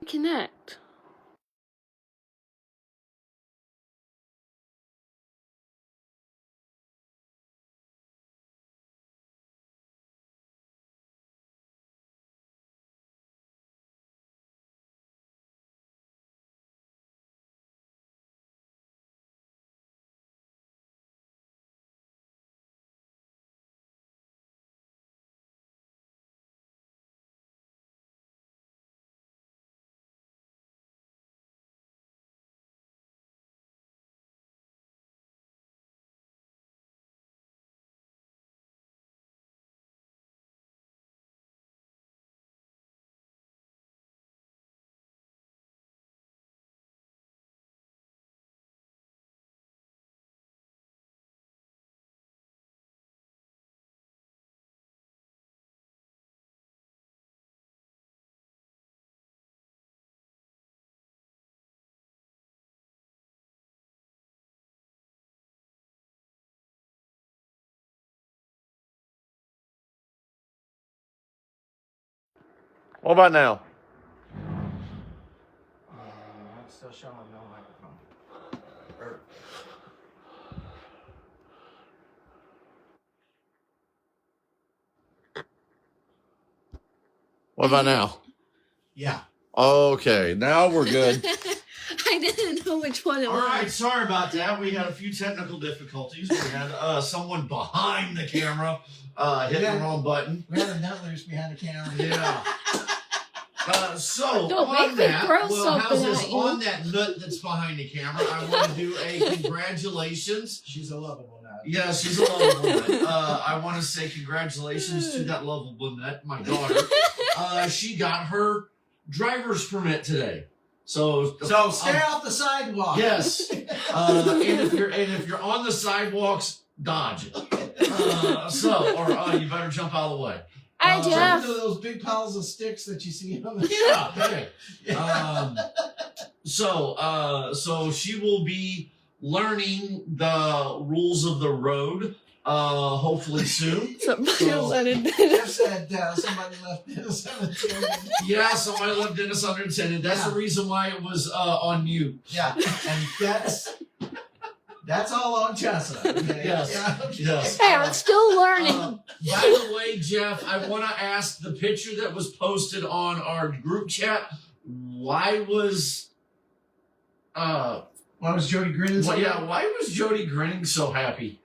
Connect. What about now? I'm still showing no microphone. What about now? Yeah. Okay, now we're good. I didn't know which one it was. All right, sorry about that. We had a few technical difficulties. We had someone behind the camera hit the wrong button. We had a nut loose behind the camera. Yeah. So Don't on make me that, throw well, how's something this? at you. On that nut that's behind the camera, I want to do a congratulations. She's a lovable nut. Yeah, she's a lovable nut. I want to say congratulations to that lovable nut, my daughter. She got her driver's permit today. So stay off the sidewalk. Yes. And if you're on the sidewalks, dodge it. You better jump out of the way. Hi, Jeff. Into those big piles of sticks that you see on the Yeah. Okay. So she will be learning the rules of the road. Hopefully soon. Jeff said somebody left Dennis unattended. Yeah, somebody left Dennis unattended. That's the reason why it was on mute. Yeah, and that's all on Chessa. Okay? Yes. Yeah, okay. Yes. Hey, I'm still learning. By the way, Jeff, I want to ask the picture that was posted on our group chat. Why was Jody grinning? Why was Jody grinning so happy?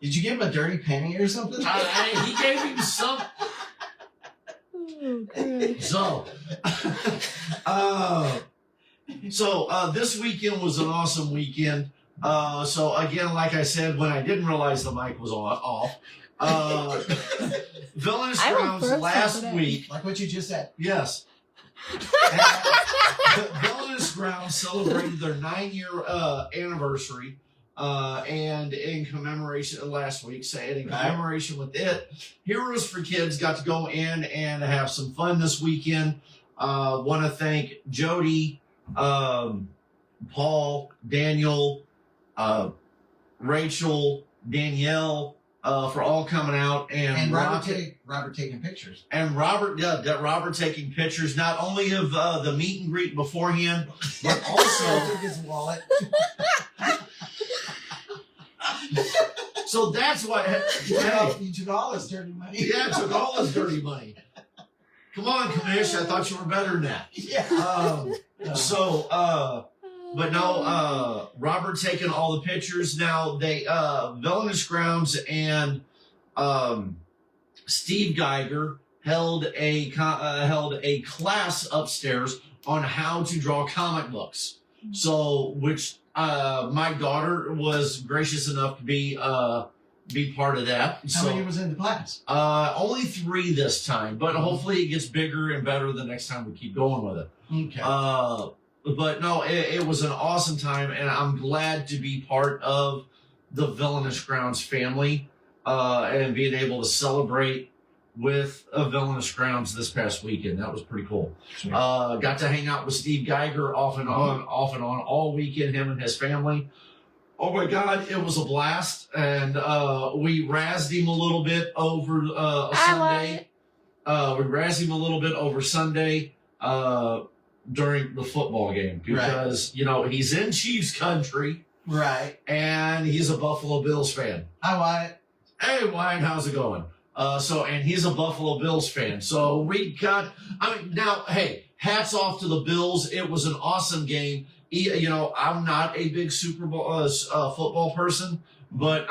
Did you give him a dirty penny or something? He gave him some. So this weekend was an awesome weekend. So again, like I said, when I didn't realize the mic was off, Villainous Grounds last week. Like what you just said. Yes. Villainous Grounds celebrated their 9-year anniversary. And in commemoration last week, in commemoration with it, Heroes for Kids got to go in and have some fun this weekend. Want to thank Jody, Paul, Daniel, Rachel, Danielle, for all coming out and Robert taking pictures. And Robert taking pictures not only of the meet and greet beforehand, but also took his wallet. So that's why. He took all his dirty money. Yeah, took all his dirty money. Come on, Commish. I thought you were better than that. Yeah. But no, Robert taking all the pictures. Now they, Villainous Grounds and Steve Geiger held a class upstairs on how to draw comic books. So, which my daughter was gracious enough to be part of that. How many was in the class? Only 3 this time, but hopefully it gets bigger and better the next time we keep going with it. Okay. But no, it was an awesome time, and I'm glad to be part of the Villainous Grounds family and being able to celebrate with Villainous Grounds this past weekend. That was pretty cool. Got to hang out with Steve Geiger off and on all weekend, him and his family. Oh my God, it was a blast. And we razzed him a little bit over Sunday. We razzed him a little bit over Sunday. during the football game because, he's in Chiefs country. Right. And he's a Buffalo Bills fan. Hi, Wyatt. Hey, Wyatt, how's it going? And he's a Buffalo Bills fan. So we got, now, hey, hats off to the Bills. It was an awesome game. I'm not a big Super Bowl football person, but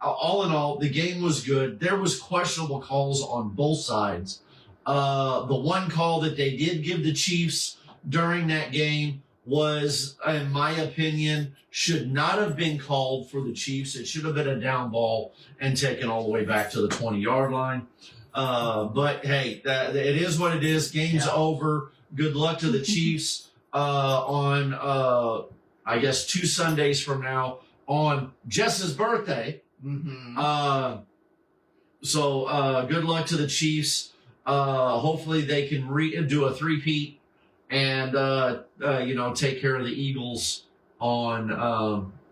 all in all, the game was good. There was questionable calls on both sides. The one call that they did give the Chiefs during that game was, in my opinion, should not have been called for the Chiefs. It should have been a down ball and taken all the way back to the 20-yard line. But hey, it is what it is. Game's over. Good luck to the Chiefs on, I guess, 2 Sundays from now on Jess's birthday. Mm-hmm. So good luck to the Chiefs. Hopefully they can do a three-peat and, take care of the Eagles on,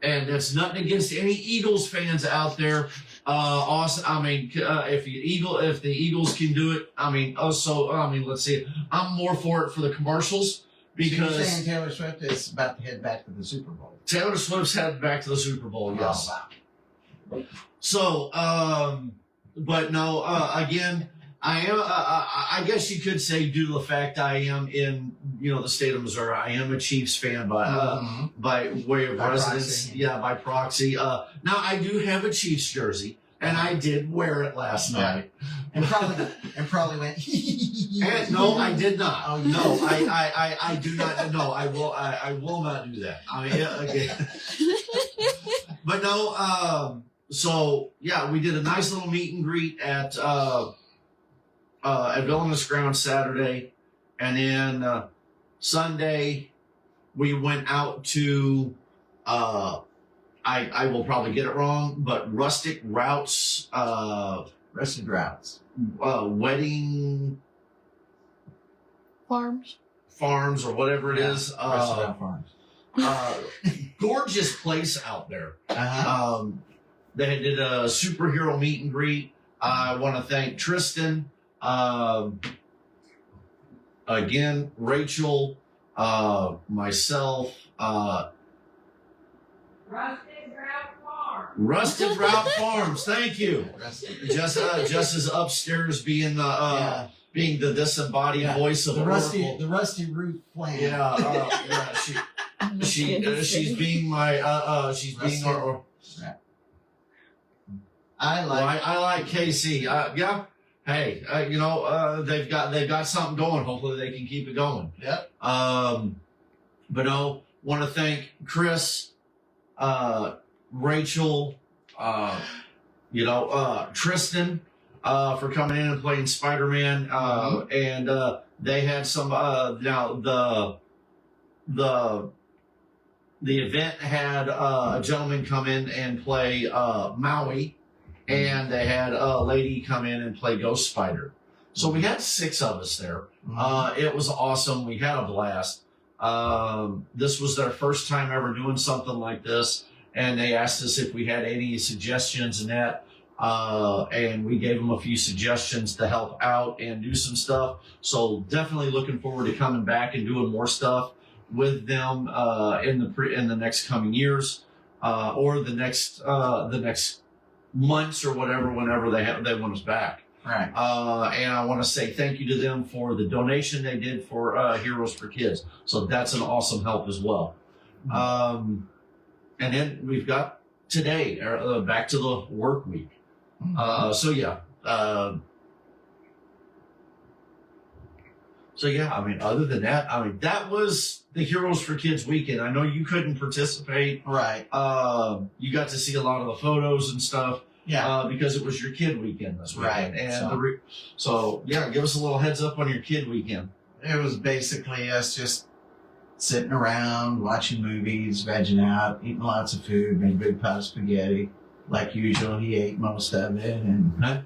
and it's nothing against any Eagles fans out there. Awesome. If the Eagles can do it, let's see. I'm more for it for the commercials because So you're saying Taylor Swift is about to head back to the Super Bowl. Taylor Swift's headed back to the Super Bowl. Yes. Oh, wow. So, but no, again, I am, I guess you could say due to the fact I am in, the state of Missouri, I am a Chiefs fan by way of residence. Proxy. Yeah, by proxy. Now I do have a Chiefs jersey and I did wear it last night. And probably went. And no, I did not. Oh, no, I do not. No, I will not do that. Again. But no, so yeah, we did a nice little meet and greet at Villainous Grounds Saturday, and then Sunday we went out to I will probably get it wrong, but Rustic Routes wedding farms or whatever it is. Rustic Route Farms. Gorgeous place out there. Uh-huh. They did a superhero meet and greet. I want to thank Tristan. Again, Rachel, myself, Rusted Route Farms. Thank you. Just is upstairs being the disembodied voice of the Oracle. the Rusty Root plan. Yeah, she's being my she's being our. I like KC. Yeah. Hey, they've got something going. Hopefully they can keep it going. Yep. But no, want to thank Chris, Rachel, Tristan, for coming in and playing Spider-Man. And they had some. Now the event had a gentleman come in and play Maui. And they had a lady come in and play Ghost Spider. So we had 6 of us there. It was awesome. We had a blast. This was their first time ever doing something like this. And they asked us if we had any suggestions and that. And we gave them a few suggestions to help out and do some stuff. So definitely looking forward to coming back and doing more stuff with them in the next coming years or the next months or whatever, whenever they want us back. Right. And I want to say thank you to them for the donation they did for Heroes for Kids. So that's an awesome help as well. And then we've got today, back to the work week. So yeah. Other than that, that was the Heroes for Kids weekend. I know you couldn't participate. Right. You got to see a lot of the photos and stuff. Yeah. Because it was your kid weekend this weekend. Right. And so give us a little heads up on your kid weekend. It was basically us just sitting around, watching movies, vegging out, eating lots of food, made a big pot of spaghetti. Like usual, he ate most of it. And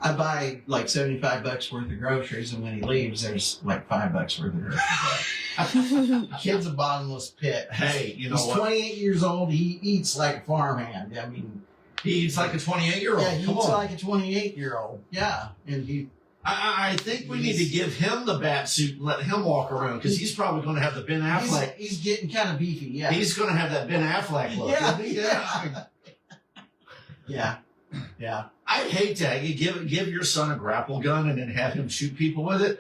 I buy like $75 worth of groceries, and when he leaves, there's like $5 worth of groceries. Kid's a bottomless pit. Hey, you know he's what? 28 years old. He eats like a farmhand. He eats like a 28-year-old. Yeah, he Come eats on. like a 28-year-old. Yeah, and I think we need to give him the bat suit and let him walk around because he's probably going to have the Ben Affleck. He's getting kind of beefy, yeah. He's going to have that Ben Affleck look. Yeah. I'd hate to give your son a grapple gun and then have him shoot people with it.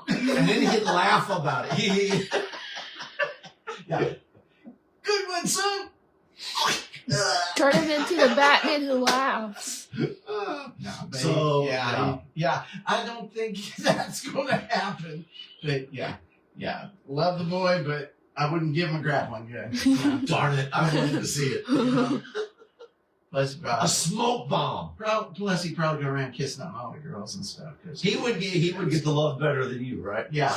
And then he'd laugh about it. Yeah. Good one, son. Turn him into the Batman who laughs. No, but So, yeah. I don't think that's going to happen. But yeah. Love the boy, but I wouldn't give him a grappling gun. Yeah. Darn it. I wanted to see it. Plus, A smoke bomb. plus, he probably go around kissing on all the girls and stuff. He would get the love better than you, right? Yeah,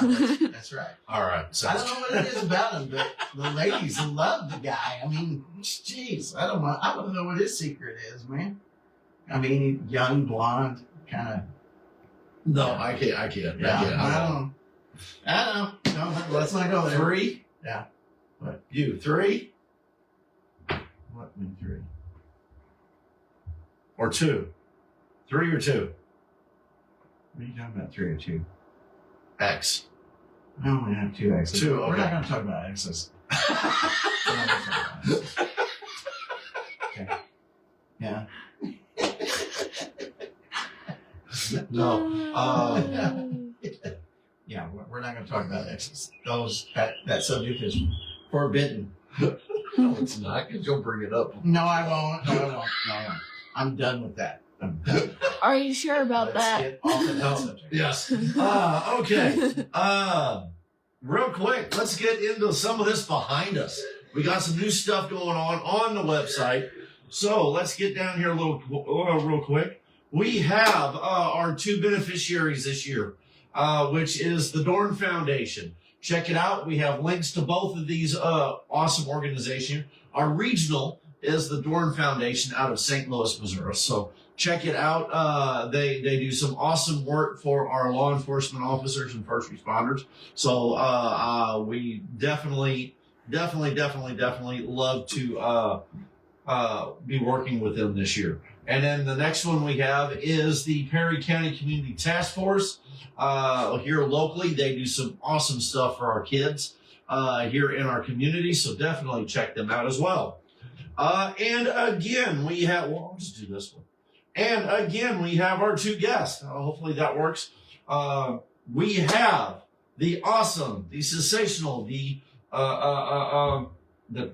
that's right. All right. I don't know what it is about him, but the ladies love the guy. I mean, jeez, I want to know what his secret is, man. I mean, young, blonde, kind of. No, I can't. I don't. I don't know. No, let's not go there. 3? Yeah. What? You 3 What mean 3? or 2? 3 or 2? What are you talking about? 3 or 2? X. I only have 2 X's. 2. We're Okay. not going to talk about X's. We're not gonna talk about X's. Okay. Yeah. No. Yeah, we're not going to talk about X's. That subject is forbidden. No, it's not because you'll bring it up. No, I won't. No, I won't. I'm done with that. I'm done with that. Are you sure about Let's that? get off of that subject. Yes. Okay. Real quick, let's get into some of this behind us. We got some new stuff going on the website. So let's get down here real quick. We have our 2 beneficiaries this year, which is the Dorn Foundation. Check it out. We have links to both of these awesome organizations. Our regional is the Dorn Foundation out of St. Louis, Missouri. So check it out. They do some awesome work for our law enforcement officers and first responders. So we definitely love to be working with them this year. And then the next one we have is the Perry County Community Task Force. Here locally, they do some awesome stuff for our kids here in our community. So definitely check them out as well. And again, we have, well, I'll just do this one. And again, we have our 2 guests. Hopefully that works. We have the awesome, the sensational, the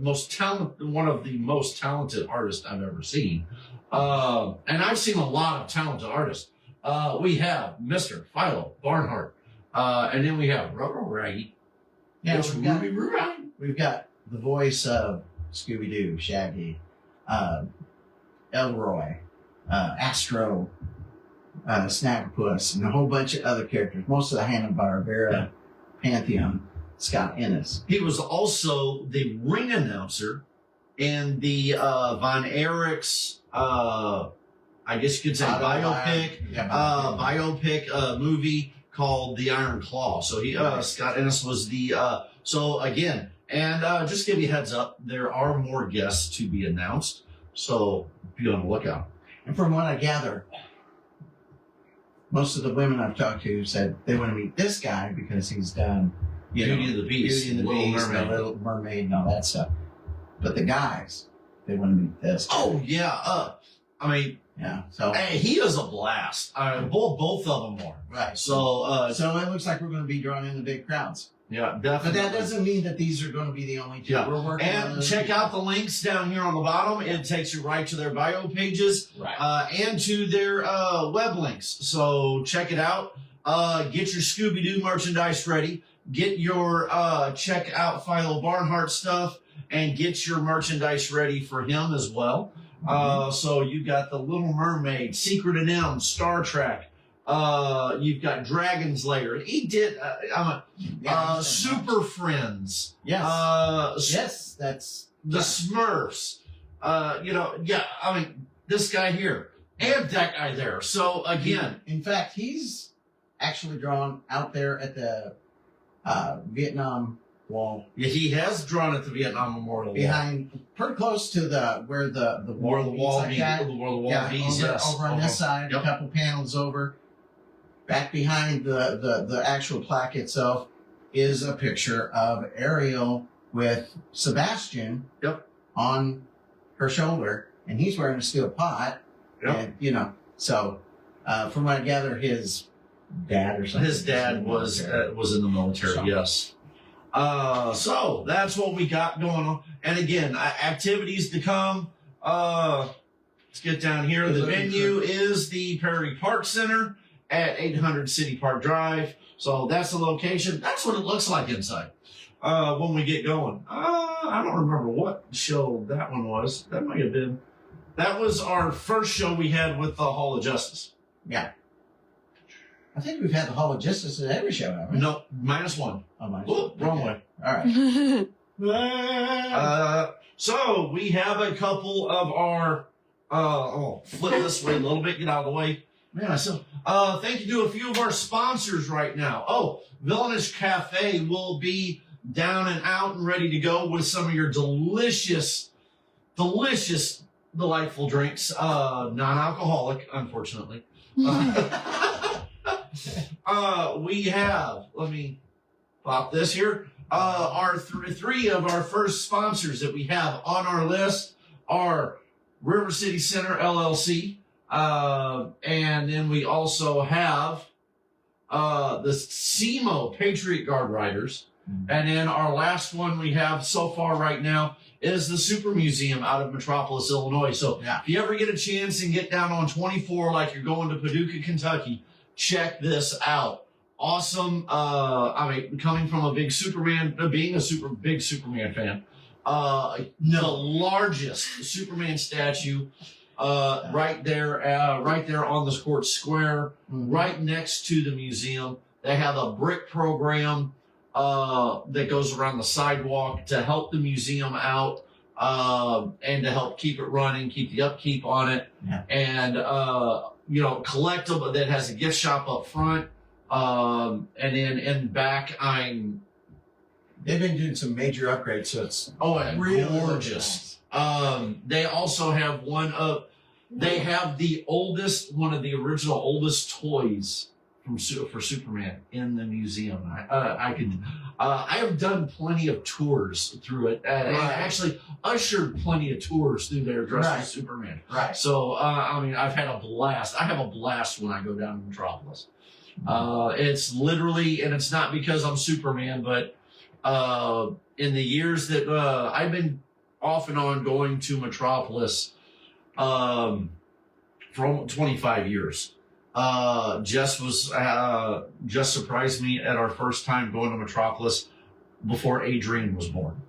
most talented, one of the most talented artists I've ever seen. And I've seen a lot of talented artists. We have Mr. Philo Barnhart. And then we have Rubber Raggy. Yeah, It's Ruby Raggy. we've got the voice of Scooby-Doo, Shaggy, Elroy, Astro, Snagglepuss, and a whole bunch of other characters. Most of the Hanna-Barbera pantheon, Scott Ennis. He was also the ring announcer in the Von Erich's, I guess you could say biopic movie called The Iron Claw. So he, Scott Ennis was the, so again, and just give you a heads up, there are more guests to be announced. So be on the lookout. And from what I gather, most of the women I've talked to said they want to meet this guy because he's done Beauty and the Beast, Beauty and the Little Beast, Mermaid. The Little Mermaid, and all that stuff. But the guys, they want to meet this guy. Oh yeah, I mean, Yeah. So hey, he is a blast. Both of them are. right. So So it looks like we're going to be drawing in the big crowds. yeah, But definitely. that doesn't mean that these are going to be the only 2. Yeah. We're working on And those. check out the links down here on the bottom. It takes you right to their bio pages Right. and to their web links. So check it out. Get your Scooby-Doo merchandise ready. Get your check out Philo Barnhart stuff and get your merchandise ready for him as well. So you got the Little Mermaid, Secret of M, Star Trek. You've got Dragon's Lair. He did Super Friends. Yes. Yes. That's The Smurfs. I mean, this guy here and that guy there. So again, In fact, he's actually drawn out there at the Vietnam Wall yeah, he has drawn at the Vietnam Memorial Wall. behind, pretty close to where the wall Where the wall meets like that. where the wall Yeah, meets, yes. over on this side, Yep. a couple panels over. back behind the actual plaque itself is a picture of Ariel with Sebastian on her shoulder, and he's wearing a steel pot. Yep. And, so from what I gather, his dad or something. His dad was in the military, So. yes. So that's what we got going on. And again, activities to come. Let's get down here. The venue is the Perry Park Center at 800 City Park Drive. So that's the location. That's what it looks like inside when we get going. I don't remember what show that one was. That might have been. That was our first show we had with the Hall of Justice. Yeah. I think we've had the Hall of Justice at every show, haven't we? No, -1. Oh, my. Ooh, wrong way. All right. So we have a couple of our, flip this way a little bit, get out of the way. Man, thank you to a few of our sponsors right now. Oh, Villainous Cafe will be down and out and ready to go with some of your delicious, delightful drinks. Non-alcoholic, unfortunately. We have, let me pop this here. Our three of our first sponsors that we have on our list are River City Center LLC. And then we also have the SEMO Patriot Guard Riders. And then our last one we have so far right now is the Super Museum out of Metropolis, Illinois. So if you ever get a chance and get down on 24 like you're going to Paducah, Kentucky, check this out. Awesome. Coming from a big Superman, being a big Superman fan, the largest Superman statue, right there on the Court Square, right next to the museum. They have a brick program, that goes around the sidewalk to help the museum out, and to help keep it running, keep the upkeep on it. Yeah. And, collectible that has a gift shop up front. And then in back, They've been doing some major upgrades, so it's really gorgeous. They also have one of the original oldest toys for Superman in the museum. I have done plenty of tours through it, and actually ushered plenty of tours through there dressed as Superman. Right. So, I've had a blast. I have a blast when I go down to Metropolis. It's literally, and it's not because I'm Superman, but in the years that I've been off and on going to Metropolis for almost 25 years. Jess surprised me at our first time going to Metropolis before Adrian was born.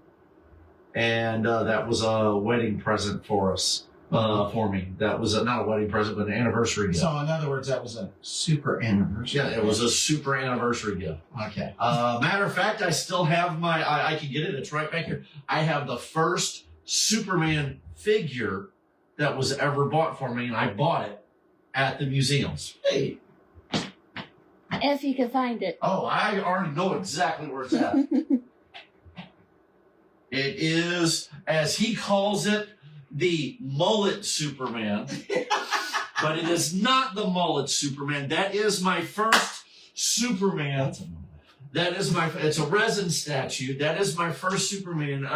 And that was a wedding present for us. For me. That was not a wedding present, but an anniversary gift. So, in other words, that was a super anniversary. Yeah, it was a super anniversary gift. Okay. Matter of fact, I still have I can get it. It's right back here. I have the first Superman figure that was ever bought for me, and I bought it at the museums. Hey. If you can find it. Oh, I already know exactly where it's at. It is, as he calls it, the mullet Superman. But it is not the mullet Superman. That is my first Superman. It's a resin statue. That is my first Superman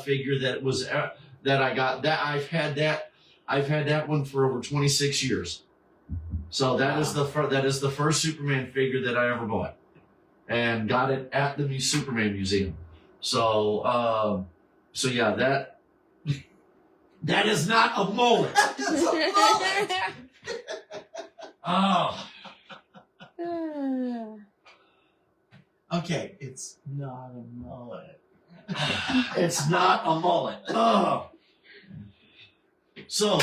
figure that I got. I've had that one for over 26 years. So that is the first Superman figure that I ever bought, and got it at the Superman Museum. So yeah, that is not a mullet. Oh. Okay, it's not a mullet. It's not a mullet. Oh. So,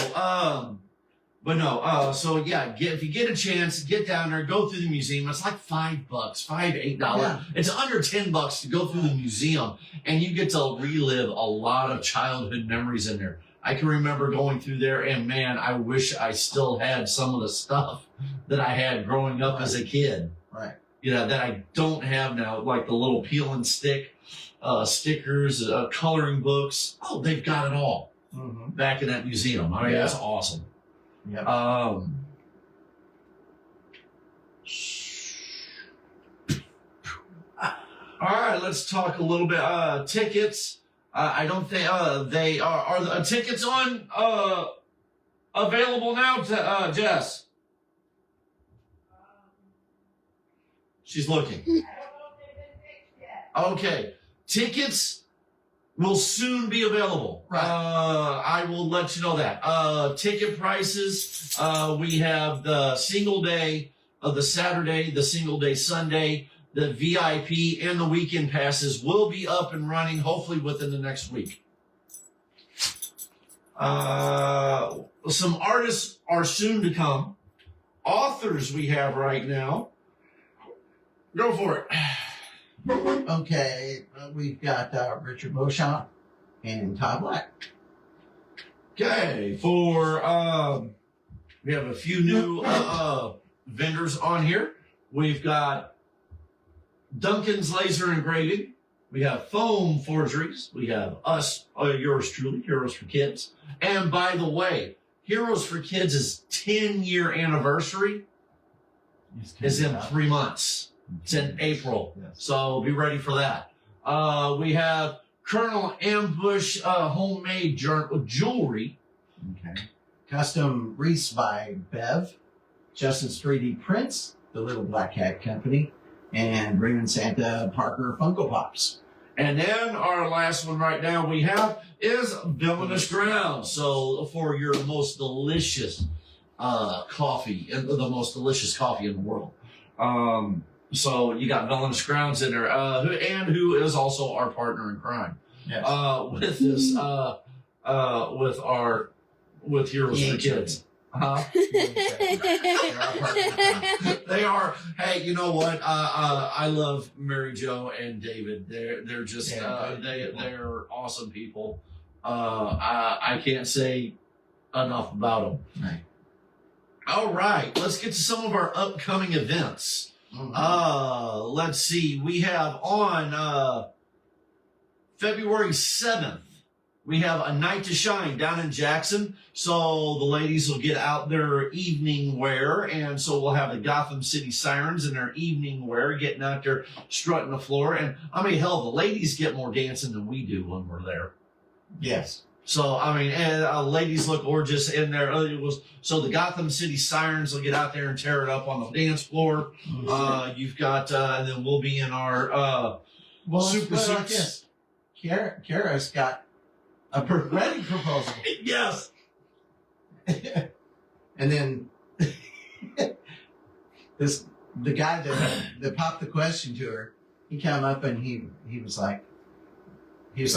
but no, so yeah, if you get a chance, get down there, go through the museum. It's like $5, $8. Yeah. It's under $10 to go through the museum, and you get to relive a lot of childhood memories in there. I can remember going through there, and man, I wish I still had some of the stuff that I had growing up as a kid. Right. That I don't have now, like the little peel and stick stickers, coloring books. Oh, they've got it all back in that museum. I mean, that's awesome. Yep. All right, let's talk a little bit. Tickets. I don't think they are the tickets on available now, Jess? She's looking. Okay. Tickets will soon be available. Right. I will let you know that. Ticket prices, we have the single day of the Saturday, the single day Sunday, the VIP, and the weekend passes will be up and running hopefully within the next week. Some artists are soon to come. Authors we have right now. Go for it. Okay, we've got Richard Beauchamp and Todd Black. Okay, for we have a few new vendors on here. We've got Duncan's Laser Engraving. We have Foam Forgeries. We have us, yours truly, Heroes for Kids. And by the way, Heroes for Kids' 10-year anniversary is in 3 months. It's in April. Yes. So be ready for that. We have Colonel Ambush homemade jewelry. Okay. Custom wreaths by Bev, Justin's 3D Prints, The Little Black Hat Company, and Raymond Santa Parker Funko Pops. And then our last one right now we have is Villainous Grounds. So for your most delicious coffee, the most delicious coffee in the world. So you got Villainous Grounds in there, who is also our partner in crime. Yes. With this, with Heroes for Kids. They are. Hey, you know what? I love Mary Jo and David. They're just they're awesome people. I can't say enough about them. Right. All right, let's get to some of our upcoming events. Mm-hmm. Let's see. We have on February 7th. We have a night to shine down in Jackson. So the ladies will get out their evening wear. And so we'll have the Gotham City Sirens in their evening wear getting out there strutting the floor. And I mean, hell, the ladies get more dancing than we do when we're there. Yes. So, I mean, and ladies look gorgeous in there. So the Gotham City Sirens will get out there and tear it up on the dance floor. Mm-hmm. You've got, and then we'll be in our super suits. Kara's got a wedding proposal. Yes. And then the guy that popped the question to her, he came up and he was like, you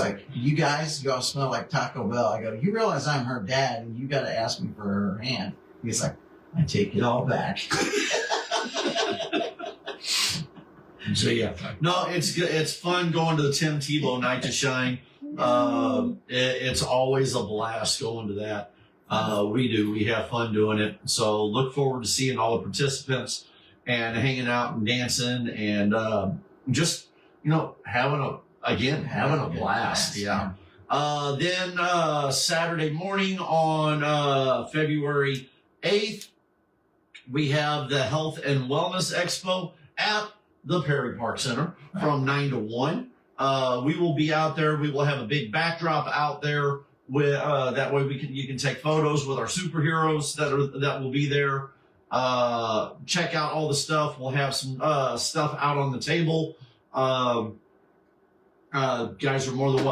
all smell like Taco Bell. I go, you realize I'm her dad and you got to ask me for her hand. He's like, I take it all back. So yeah, no, it's good. It's fun going to the Tim Tebow Night to Shine. It's always a blast going to that. We have fun doing it. So look forward to seeing all the participants and hanging out and dancing and just having a blast. Yeah. Then Saturday morning on February 8th, we have the Health and Wellness Expo at the Perry Park Center from 9 to 1. We will be out there. We will have a big backdrop out there with that way you can take photos with our superheroes that will be there. Check out all the stuff. We'll have some stuff out on the table. People are more than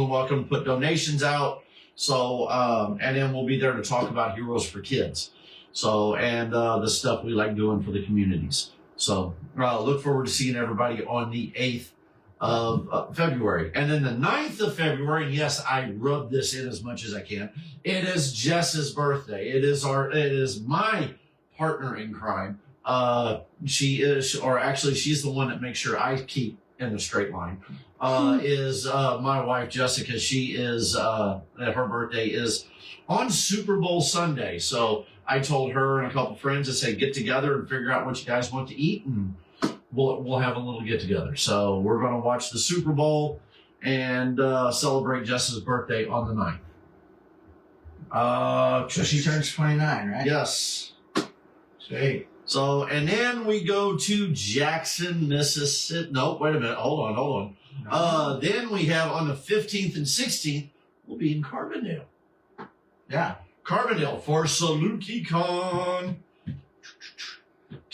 welcome to put donations out. So and then we'll be there to talk about Heroes for Kids. So and the stuff we like doing for the communities. So look forward to seeing everybody on the 8th of February. And then the 9th of February, and yes, I rub this in as much as I can. It is Jess's birthday. It is my partner in crime. She's the one that makes sure I keep in the straight line. Is my wife Jessica. She is her birthday is on Super Bowl Sunday. So I told her and a couple friends to say get together and figure out what you guys want to eat, and we'll have a little get together. So we're going to watch the Super Bowl and celebrate Jess's birthday on the 9th. So she turns 29, right? Yes. Sweet. So, and then we go to Jackson, Mississippi. No, wait a minute. Hold on. Then we have on the 15th and 16th, we'll be in Carbondale. Yeah. Carbondale for SalukiCon.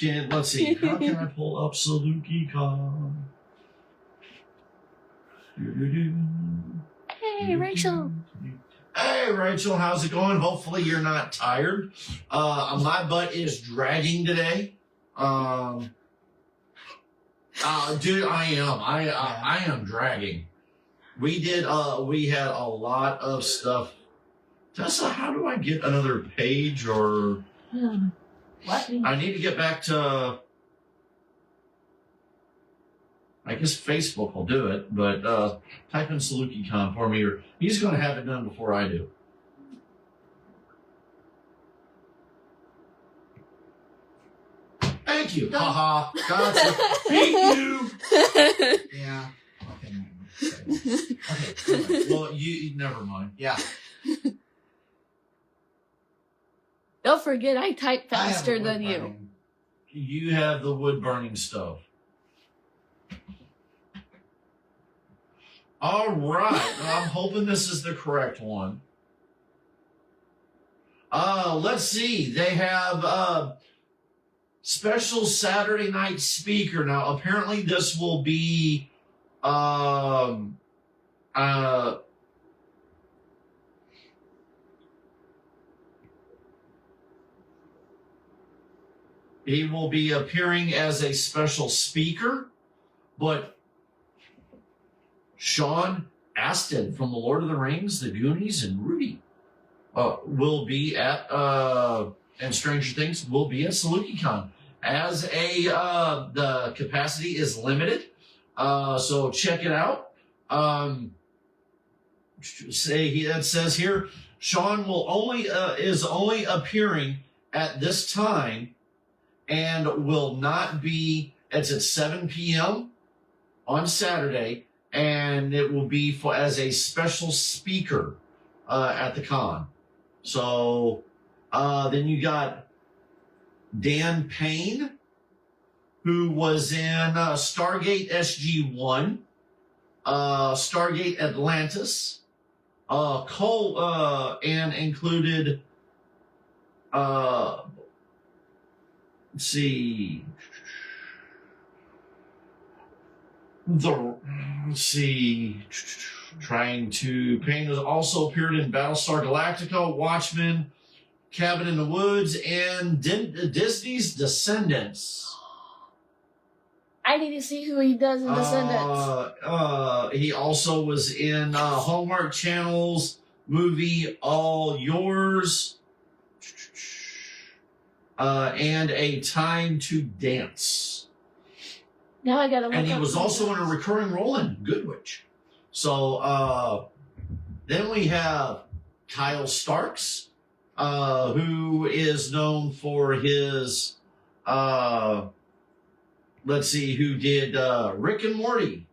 Let's see. How can I pull up SalukiCon? Hey, Rachel. Hey, Rachel, how's it going? Hopefully you're not tired. My butt is dragging today. Dude, I am. I am dragging. We had a lot of stuff. Tessa, how do I get another page or? What? I need to get back to. I guess Facebook will do it, but type in SalukiCon for me, or he's going to have it done before I do. Thank you. Haha. Gotcha. Beat you. Yeah. Okay. Well, you never mind. Yeah. Don't forget, I type I have a faster wood than you. burning. You have the wood burning stove. All right. I'm hoping this is the correct one. Let's see. They have special Saturday night speaker. Now, apparently this will be he will be appearing as a special speaker, but Sean Astin from The Lord of the Rings, The Goonies, and Rudy will be at, and Stranger Things will be at SalukiCon. As the capacity is limited, so check it out. It says here, Sean is only appearing at this time and will not be, it's at 7 p.m. on Saturday, and it will be as a special speaker at the con. So then you got Dan Payne, who was in Stargate SG-1, Stargate Atlantis, and included, let's see, Payne has also appeared in Battlestar Galactica, Watchmen, Cabin in the Woods, and Disney's Descendants. I need to see who he does in Descendants. He also was in Hallmark Channel's movie All Yours, and A Time to Dance. Now I gotta look And he up was also in a recurring role in Good Witch. So then we have Kyle Starks, who is known for his, who did Rick and Morty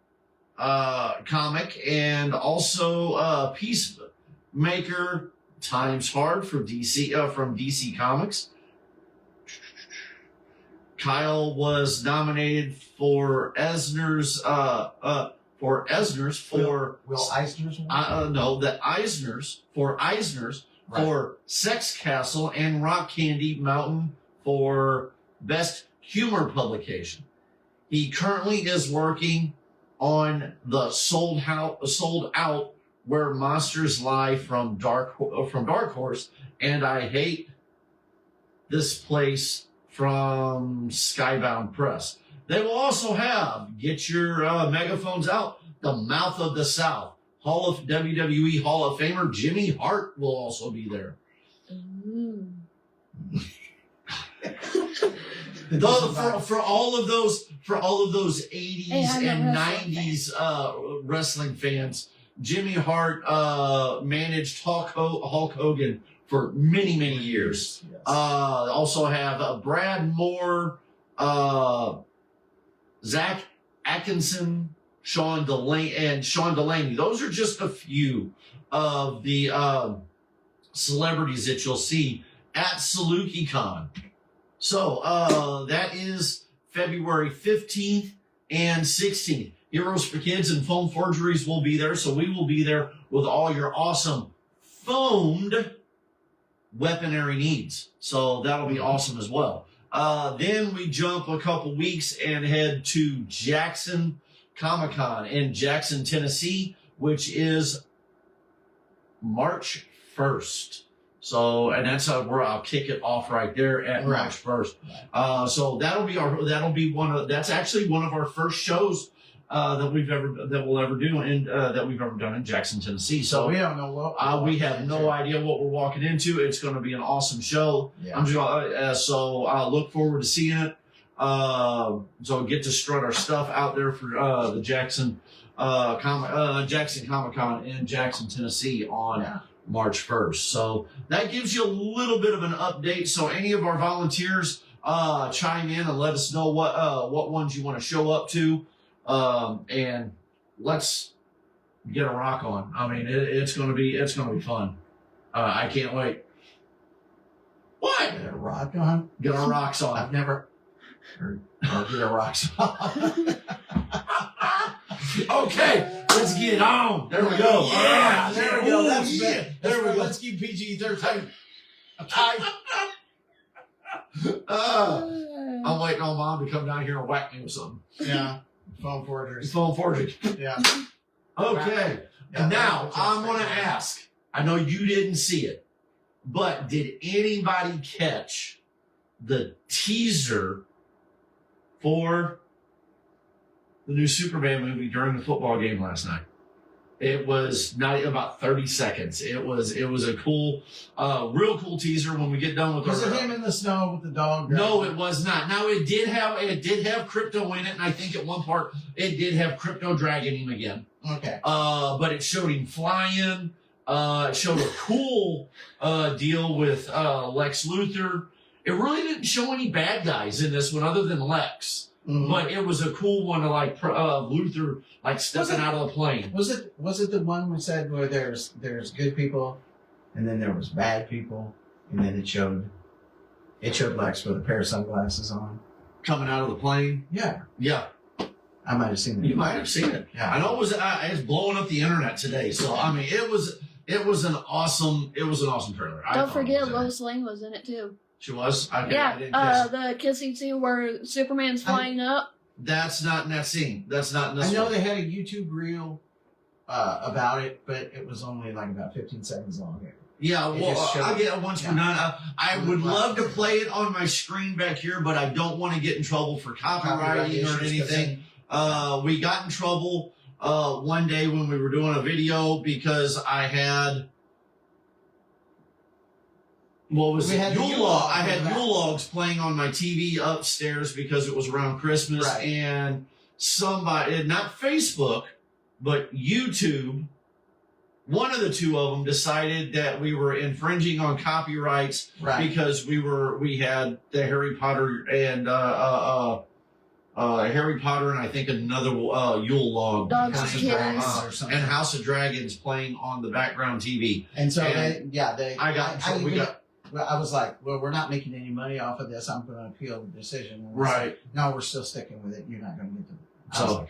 comic, and also Peacemaker Times Hard for DC from DC Comics. Kyle was nominated for Eisner's Will Eisner's one? Eisner's for Sex Castle and Rock Candy Mountain for Best Humor Publication. He currently is working on the Sold Out Where Monsters Lie from Dark Horse, and I Hate This Place from Skybound Press. They will also have, get your megaphones out, the Mouth of the South. WWE Hall of Famer Jimmy Hart will also be there. For all of those 80s and 90s wrestling fans, Jimmy Hart managed Hulk Hogan for many, many years. Yes. Also have Brad Moore, Zach Atkinson, Sean Delaney. Those are just a few of the celebrities that you'll see at SalukiCon. So that is February 15th and 16th. Heroes for Kids and Foam Forgeries will be there. So we will be there with all your awesome foamed weaponry needs. So that'll be awesome as well. Then we jump a couple weeks and head to Jackson Comic-Con in Jackson, Tennessee, which is March 1st. So, and that's where I'll kick it off right there at March 1st. So that's actually one of our first shows that we'll ever do and that we've ever done in Jackson, Tennessee. So we don't know what we have no idea what we're walking into. It's going to be an awesome show. Yeah. I'm just so I look forward to seeing it. So get to strut our stuff out there for the Jackson Comic-Con in Jackson, Tennessee on March 1st. So that gives you a little bit of an update. So any of our volunteers chime in and let us know what ones you want to show up to. And let's get a rock on. I mean, it's gonna be fun. I can't wait. What? Get a rock on? Get our rocks on. I've never heard get a rocks on. Okay, let's get it on. There we go. Yeah, there we go. That's it. There we go. Let's keep PG-13. I'm waiting on Mom to come down here and whack me with something. Yeah. Foam forgeries. Foam forgeries. Yeah. Okay. And now I'm going to ask. I know you didn't see it, but did anybody catch the teaser for the new Superman movie during the football game last night? It was not about 30 seconds. It was a cool, real cool teaser. When we get done with was it him in the snow with the dog? No, it was not. Now it did have Crypto in it, and I think at one part it did have Crypto dragging him again. Okay. But it showed him flying. It showed a cool deal with Lex Luthor. It really didn't show any bad guys in this one other than Lex. Mm-hmm. But it was a cool one to like Luthor like stepping out of the plane. Was it the one we said where there's good people and then there was bad people and then it showed Lex with a pair of sunglasses on coming out of the plane? Yeah. Yeah. I might have seen it. You might have seen it. Yeah. I know it's blowing up the internet today. So I mean it was an awesome trailer. Don't forget Lois Lane was in it too. She was? I didn't the kissing scene where Superman's flying up. That's not in that scene. That's not in this I know one. they had a YouTube reel about it, but it was only like about 15 seconds long. Yeah, well, I'll get it once we're done. I would love to play it on my screen back here, but I don't want to get in trouble for copywriting or anything. We got in trouble one day when we were doing a video because I had... What was it? Yule log. I had Yule logs playing on my TV upstairs because it was around Christmas, and somebody, not Facebook, but YouTube, one of the two of them decided that we were infringing on copyrights because we had the Harry Potter and I think another Yule log, Dogs and Kittens, and House of Dragons playing on the background TV. And so I was like, well, we're not making any money off of this. I'm going to appeal the decision. And right. No, we're still sticking with it. You're not going to get the... So,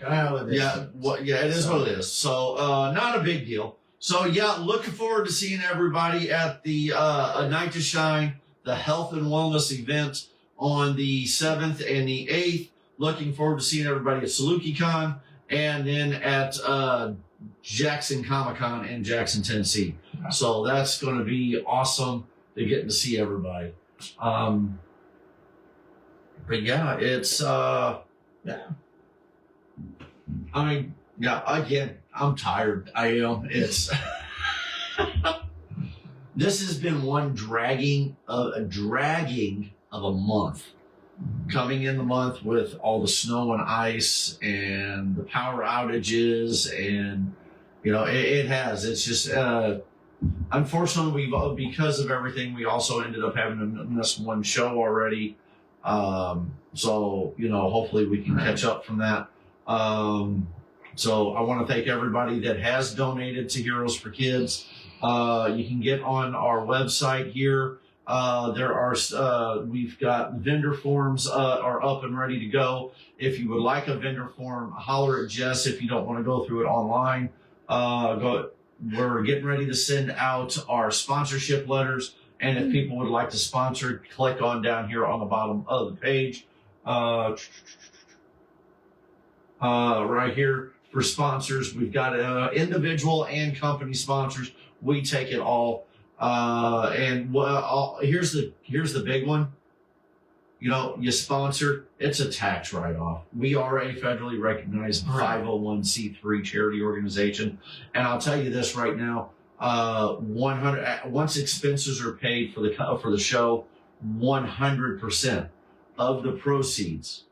it is what it is. So, not a big deal. So, looking forward to seeing everybody at the A Night to Shine, the health and wellness event on the 7th and the 8th. Looking forward to seeing everybody at SalukiCon and then at Jackson Comic-Con in Jackson, Tennessee. So, that's going to be awesome. To getting to see everybody. But it's, I mean, again, I'm tired. I am. It's, this has been one dragging of a month. Coming in the month with all the snow and ice and the power outages and, it has. It's just, unfortunately, because of everything, we also ended up having to miss one show already. So, hopefully we can catch up from that. So I want to thank everybody that has donated to Heroes for Kids. You can get on our website here We've got vendor forms are up and ready to go. If you would like a vendor form, holler at Jess. If you don't want to go through it online, we're getting ready to send out our sponsorship letters. And if people would like to sponsor, click on down here on the bottom of the page. Right here for sponsors, we've got individual and company sponsors. We take it all. Here's the big one. You know, you sponsor, it's a tax write-off. We are a federally recognized 501c3 charity organization. And I'll tell you this right now, once expenses are paid for the show, 100% of the proceeds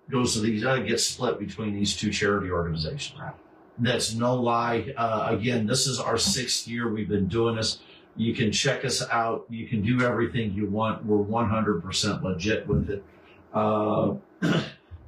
goes to these, gets split between these two charity organizations. That's no lie. Again, this is our 6th year we've been doing this. You can check us out. You can do everything you want. We're 100% legit with it.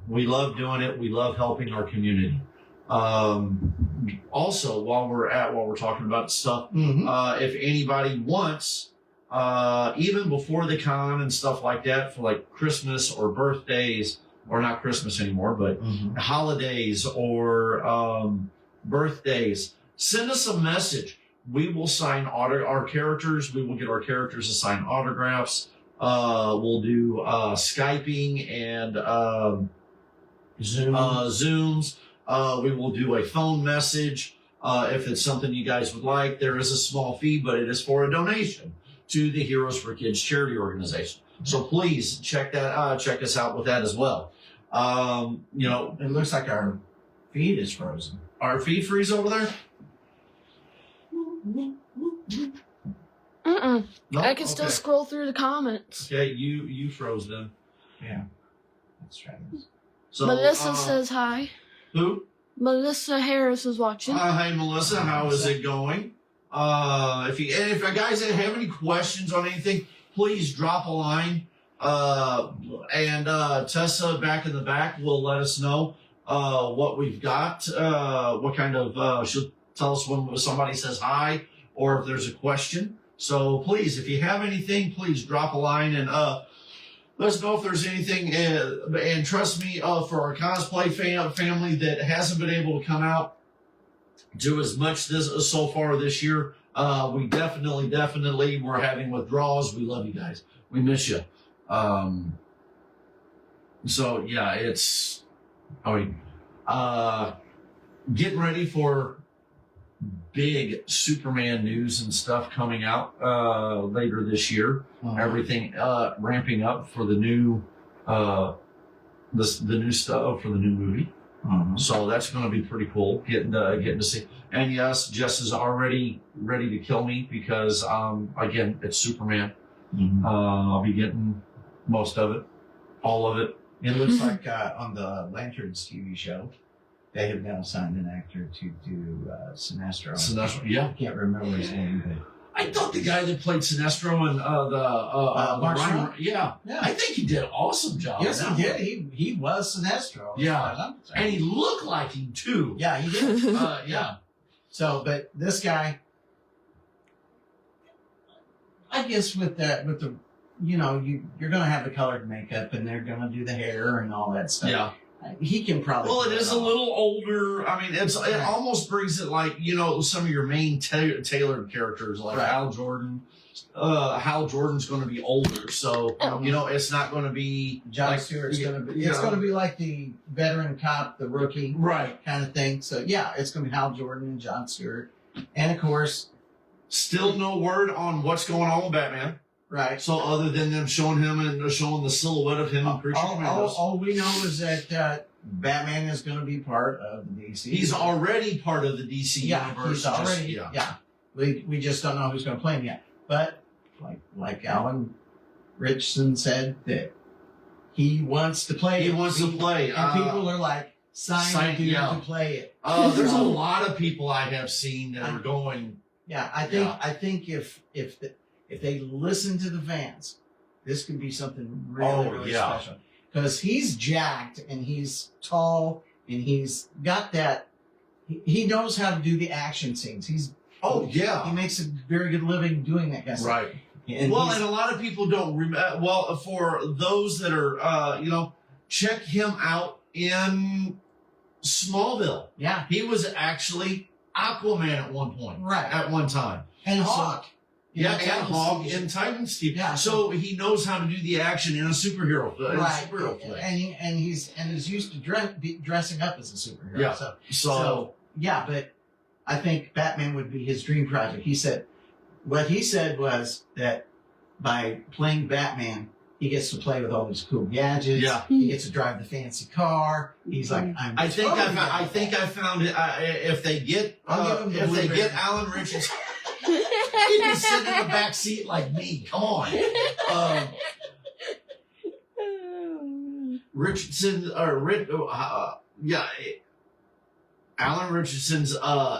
We love doing it. We love helping our community. Also, while we're talking about stuff, if anybody wants, even before the con and stuff like that, for like Christmas or birthdays, or not Christmas anymore, but holidays or birthdays, send us a message. We will sign our characters. We will get our characters to sign autographs. We'll do Skyping and Zooms. We will do a phone message if it's something you guys would like. There is a small fee, but it is for a donation to the Heroes for Kids charity organization. So please check us out with that as well. You know, It looks like our feed is frozen. Our feed freeze over there? Mm-mm. No? I can still Okay. scroll through the comments. Okay, you froze then. Yeah. Let's try this. So Melissa says hi. who? Melissa Harris is watching. Hey Melissa, how is it going? If you guys have any questions on anything, please drop a line. And Tessa back in the back will let us know what we've got. What kind of she'll tell us when somebody says hi or if there's a question. So please, if you have anything, please drop a line and let us know if there's anything. And trust me, for our cosplay family that hasn't been able to come out do as much so far this year, we definitely we're having withdrawals. We love you guys. We miss you. So yeah, getting ready for big Superman news and stuff coming out later this year. Everything ramping up for the new the new stuff for the new movie. So that's going to be pretty cool. Getting to see. And yes, Jess is already ready to kill me because again, it's Superman. I'll be getting most of it, all of it. It looks like on the Lanterns TV show, they have now signed an actor to do Sinestro. Sinestro, yeah. I can't remember his name, but I thought the guy that played Sinestro and Mark Strong? yeah, I think he did an awesome job. yes, he did. He was Sinestro. Yeah, and he looked like him too. Yeah, he did. Yeah. So, but this guy, I guess with the, you know, you're going to have the colored makeup and they're going to do the hair and all that stuff. Yeah. He can probably. Well, it is a little older. I mean, it almost brings it like, you know, some of your main tailored characters like Hal Jordan. Hal Jordan's going to be older, so you know it's not going to be John Stewart's going to be. It's going to be like the veteran cop, the rookie, right, kind of thing. So yeah, it's going to be Hal Jordan and John Stewart, and of course, still no word on what's going on with Batman. Right. So other than them showing him and showing the silhouette of him, all we know is that Batman is going to be part of the DC. He's already part of the DC universe. He's already. We just don't know who's going to play him yet. But like Alan Richardson said, that he wants to play. He wants to play, and people are like signing to play it. There's a lot of people I have seen that are going. Yeah, I think if they listen to the fans, this could be something really special. Because he's jacked and he's tall and he's got that. He knows how to do the action scenes. He's Oh, yeah. He makes a very good living doing that kind of stuff. Right. And Well, and a lot of people don't remember. Well, for those that are, check him out in Smallville. yeah. He was actually Aquaman at one point. Right. At one time. And So- Hawk. Yeah, You know, and Titans Hawk TV. and Titan Steve. Yeah. So he knows how to do the action in a superhero film. Right. Flick. And he's used to dressing up as a superhero. Yeah. So So, yeah, but I think Batman would be his dream project. What he said was that by playing Batman, he gets to play with all these cool gadgets. Yeah. He gets to drive the fancy car. He's like, I think I found it. If they get I'll give him the if they Blu-ray. get Alan Richardson, he'd be sitting in the back seat like me. Come on, Richardson or Alan Richardson's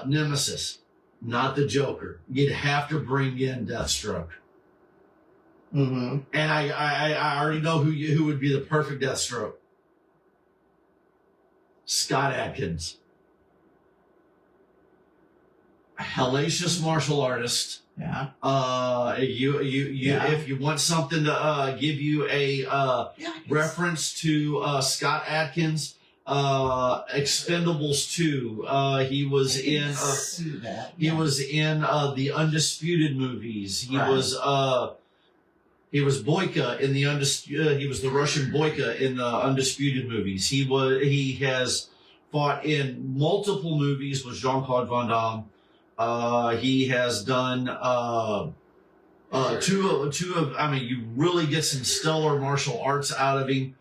nemesis, not the Joker. You'd have to bring in Deathstroke. Mm-hmm. And I already know who would be the perfect Deathstroke. Scott Adkins. Hellacious martial artist. Yeah. Yeah. If you want something to give you a reference to Scott Adkins, Expendables 2. He was in See that. he was in the Undisputed movies. He Right. He was Boyka in the he was the Russian Boyka in the Undisputed movies. He has fought in multiple movies with Jean-Claude Van Damme. He has done two of I mean, you really get some stellar martial arts out of him.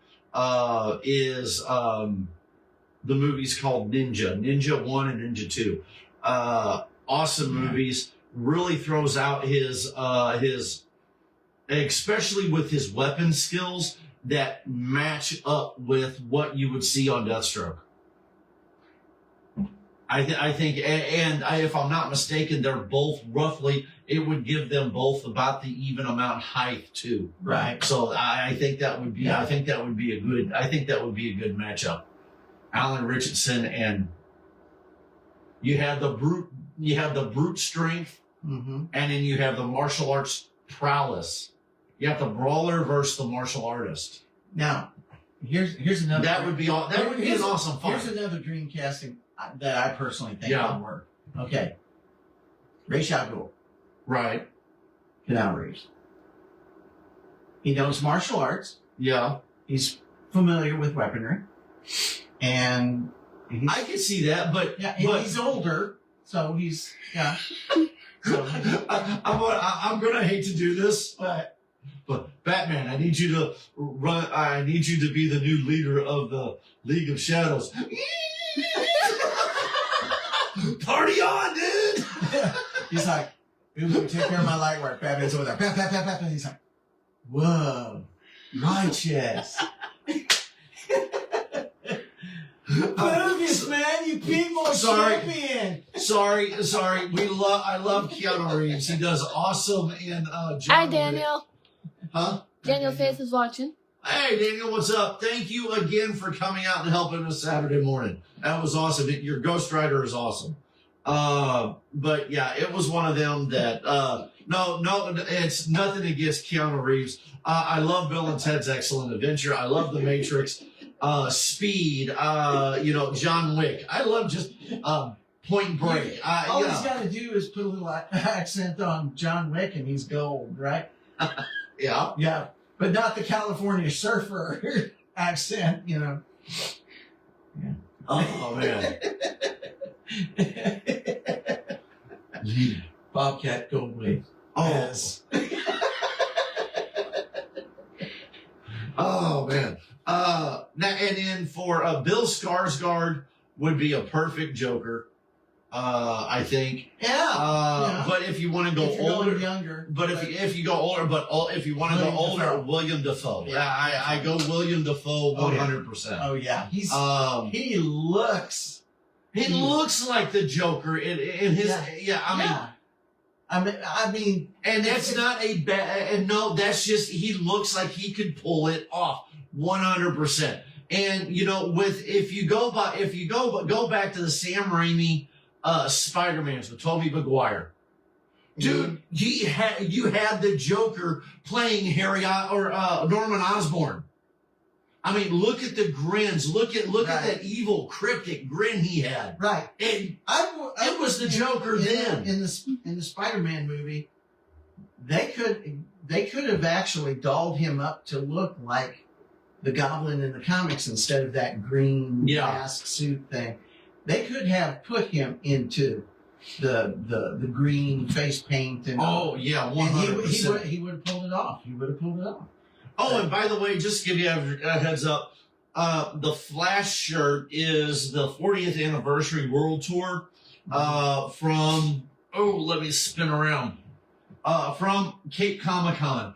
The movies called Ninja 1 and Ninja 2. Awesome movies. Really throws out his especially with his weapon skills that match up with what you would see on Deathstroke. I think, and if I'm not mistaken, they're both roughly, it would give them both about the even amount height too. Right. So I think that would be, I think that would be a good matchup. Alan Richardson, and you have the brute strength, Mm-hmm. and then you have the martial arts prowess. You have the brawler versus the martial artist. Now, here's another. That would be an awesome fight. Here's another dream casting that I personally think Yeah. would work. Okay. Ra's al Ghul, Right. Keanu Reeves. He knows martial arts. Yeah. He's familiar with weaponry, and I can see that, but he's older, so he's So, I'm gonna hate to do this, but Batman, I need you to run. I need you to be the new leader of the League of Shadows. Party on, dude! he's like, take care of my light work. Batman's over there. Pat, pat, pat, pat, pat. He's like, whoa, righteous. Focus, man, you people champion. Sorry. I love Keanu Reeves. He does awesome in John Hi, Wick. Daniel. Huh? Daniel Faith is watching. Hey, Daniel, what's up? Thank you again for coming out and helping us Saturday morning. That was awesome. Your Ghost Rider is awesome. But yeah, it was one of them that, no, it's nothing against Keanu Reeves. I love Bill and Ted's Excellent Adventure. I love The Matrix, Speed, John Wick. I love just, Point Break. All he's got to do is put a little accent on John Wick and he's gold, right? Yeah. Yeah. But not the California surfer accent, Yeah. Oh, man. Bobcat Goldthwait. Oh. Yes. Oh, man. Now, and then for Bill Skarsgård would be a perfect Joker, I think. Yeah. But if you want to go If you're older, going younger. but if you go older, if you want to go William older, Dafoe. William Dafoe. Yeah. I go William Dafoe Oh, yeah. 100%. Oh yeah, he looks. He looks like the Joker in his. I mean, And that's not a bad, and no, that's just, he looks like he could pull it off 100%. And, if you go back to the Sam Raimi, Spider-Mans with Tobey Maguire, Dude, you had the Joker playing Norman Osborn. I mean, look at the grins. Look at that evil, cryptic grin he had. Right. And it was the Joker then. In the Spider-Man movie, they could have actually dolled him up to look like the Goblin in the comics instead of that green mask suit thing. They could have put him into the green face paint and 100%. He would have pulled it off. Oh, and by the way, just to give you a heads up, the Flash shirt is the 40th anniversary world tour from let me spin around from Cape Comic Con,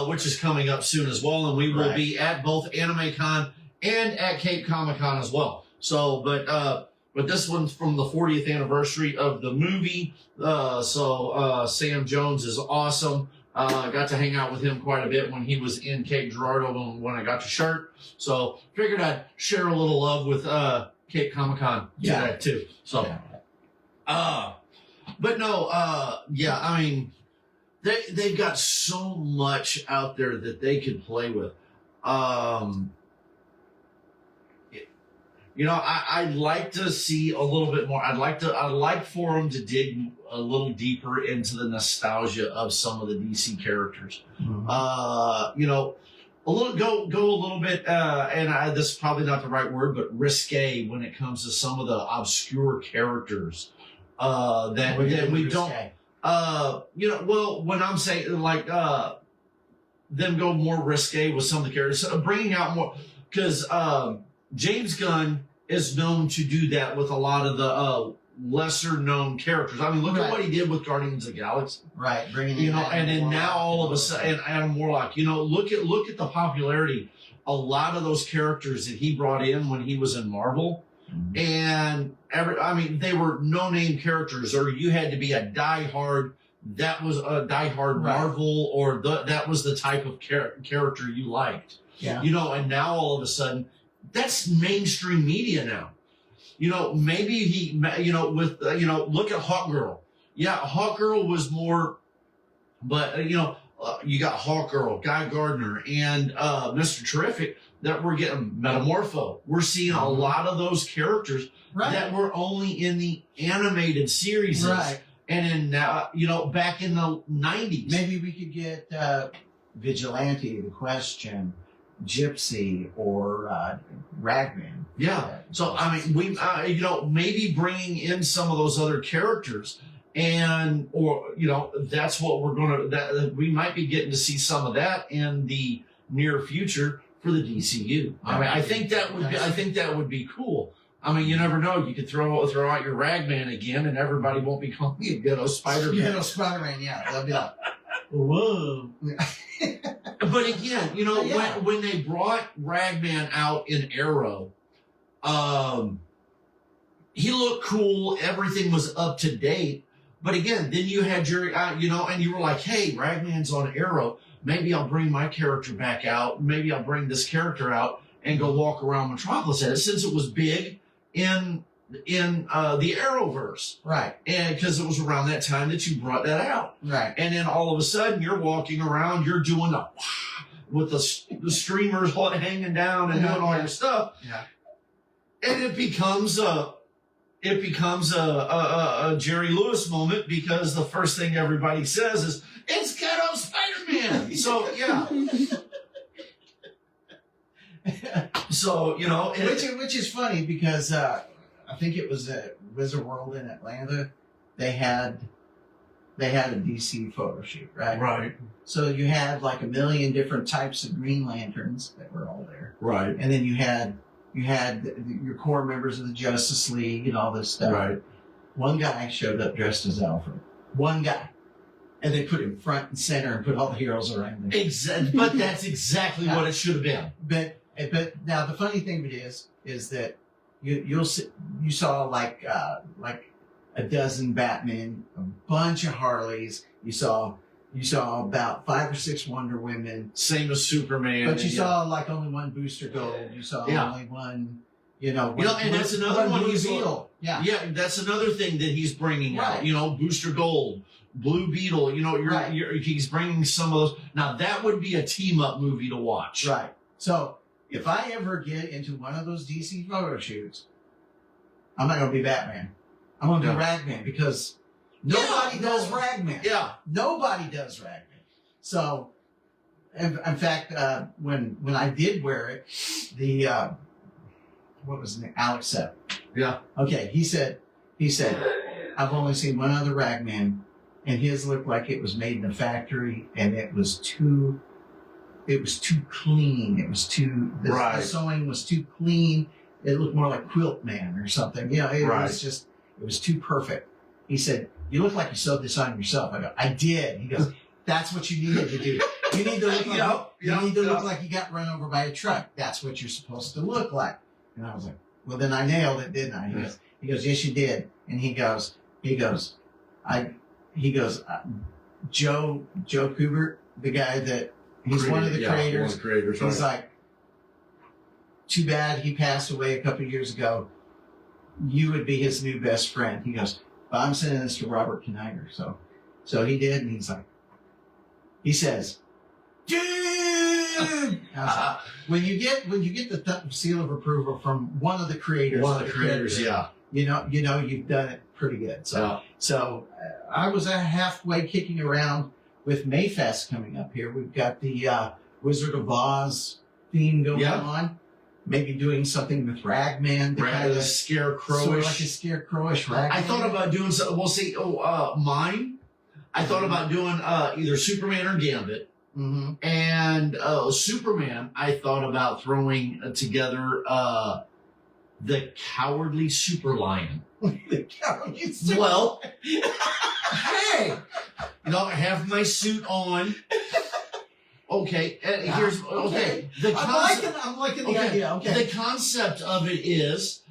which is coming up soon as well, and we will be at both Anime Con and at Cape Comic Con as well. So, but this one's from the 40th anniversary of the movie. Sam Jones is awesome. Got to hang out with him quite a bit when he was in Cape Girardeau when I got the shirt. So figured I'd share a little love with Cape Comic Con today too. So, but no, I mean, they've got so much out there that they could play with. You know, I'd like to see a little bit more. I'd like for them to dig a little deeper into the nostalgia of some of the DC characters. Mm-hmm. You know, go a little bit, this is probably not the right word, but risque when it comes to some of the obscure characters that we don't. You know, well, when I'm saying like them go more risque with some of the characters, bringing out more because James Gunn is known to do that with a lot of the lesser known characters. I mean, look at what he did with Guardians of the Galaxy. Right. Bringing in and then now all of a sudden, Adam Warlock, you know, look at the popularity. A lot of those characters that he brought in when he was in Marvel and they were no name characters, or you had to be a diehard. That was a diehard Marvel, or that was the type of character you liked. Yeah. You know, and now all of a sudden, that's mainstream media now. You know, maybe look at Hawkgirl. Yeah, Hawkgirl was more, but, you got Hawkgirl, Guy Gardner, and Mr. Terrific that we're getting Metamorpho. We're seeing a lot of those characters that were only in the animated series. Right. And in, back in the 90s. Maybe we could get Vigilante, The Question, Gypsy, or Ragman. Yeah. So, I mean, we, maybe bringing in some of those other characters that's what we're going to, we might be getting to see some of that in the near future for the DCU. I mean, I think that would be cool. I mean, you never know. You could throw out your Ragman again and everybody won't be calling you, Spider-Man. Spider-Man, yeah. They'll be like, whoa. But again, when they brought Ragman out in Arrow, he looked cool. Everything was up to date. But again, then you had Jerry, and you were like, hey, Ragman's on Arrow. Maybe I'll bring my character back out. Maybe I'll bring this character out and go walk around Metropolis. And since it was big in the Arrowverse. Right. And because it was around that time that you brought that out. Right. And then all of a sudden you're walking around, you're doing with the streamers hanging down and doing all your stuff. Yeah. And it becomes a Jerry Lewis moment because the first thing everybody says is, it's Ghetto Spider-Man. So, yeah. So, which is funny because I think it was at Wizard World in Atlanta. They had a DC photo shoot, right? Right. So you had like 1 million different types of Green Lanterns that were all there. Right. And then you had your core members of the Justice League and all this stuff. Right. One guy showed up dressed as Alfred. One guy. And they put him front and center and put all the heroes around there. Exactly. But that's exactly what it should have been. But now the funny thing is that you saw like a dozen Batmen, a bunch of Harleys. You saw about 5 or 6 Wonder Women. Same as Superman. But you saw like only one Booster Gold. You saw only one, and that's another one he's. Yeah. Yeah, that's another thing that he's bringing out. Booster Gold. Blue Beetle. You know, he's bringing some of those. Now that would be a team up movie to watch. Right. So if I ever get into one of those DC photo shoots, I'm not going to be Batman. I'm going to be Ragman because nobody does Ragman. Yeah. Nobody does Ragman. So, in fact, when I did wear it, the what was his name? Alex said. Yeah. Okay. He said, I've only seen one other Ragman, and his looked like it was made in a factory, and it was too clean. It was too the sewing was too clean. It looked more like Quilt Man or something. You know, it was too perfect. He said, "You look like you sewed this on yourself." I go, "I did." He goes, "That's what you needed to do. You need to look like look like you got run over by a truck. That's what you're supposed to look like." And I was like, "Well, then I nailed it, didn't I?" He goes, "Yes, you did." And he goes, Joe Kubert, the guy that he's one of the creators. He's like, "Too bad he passed away a couple of years ago. You would be his new best friend." He goes, "But I'm sending this to Robert Knighter." So he did, and he says, "Dude!" When you get the seal of approval from one of the creators, you know you've done it pretty good. So I was halfway kicking around with Mayfest coming up here. We've got the Wizard of Oz theme going on. Maybe doing something with Ragman, kind of scarecrowish, sort of like a scarecrowish Ragman. I thought about doing some. We'll see. Mine. I thought about doing either Superman or Gambit. Mm-hmm. And Superman, I thought about throwing together the Cowardly Super Lion. The Cowardly Super Well, hey, you know, I have my suit on. Okay, here's I'm liking the idea. Okay, the concept of it is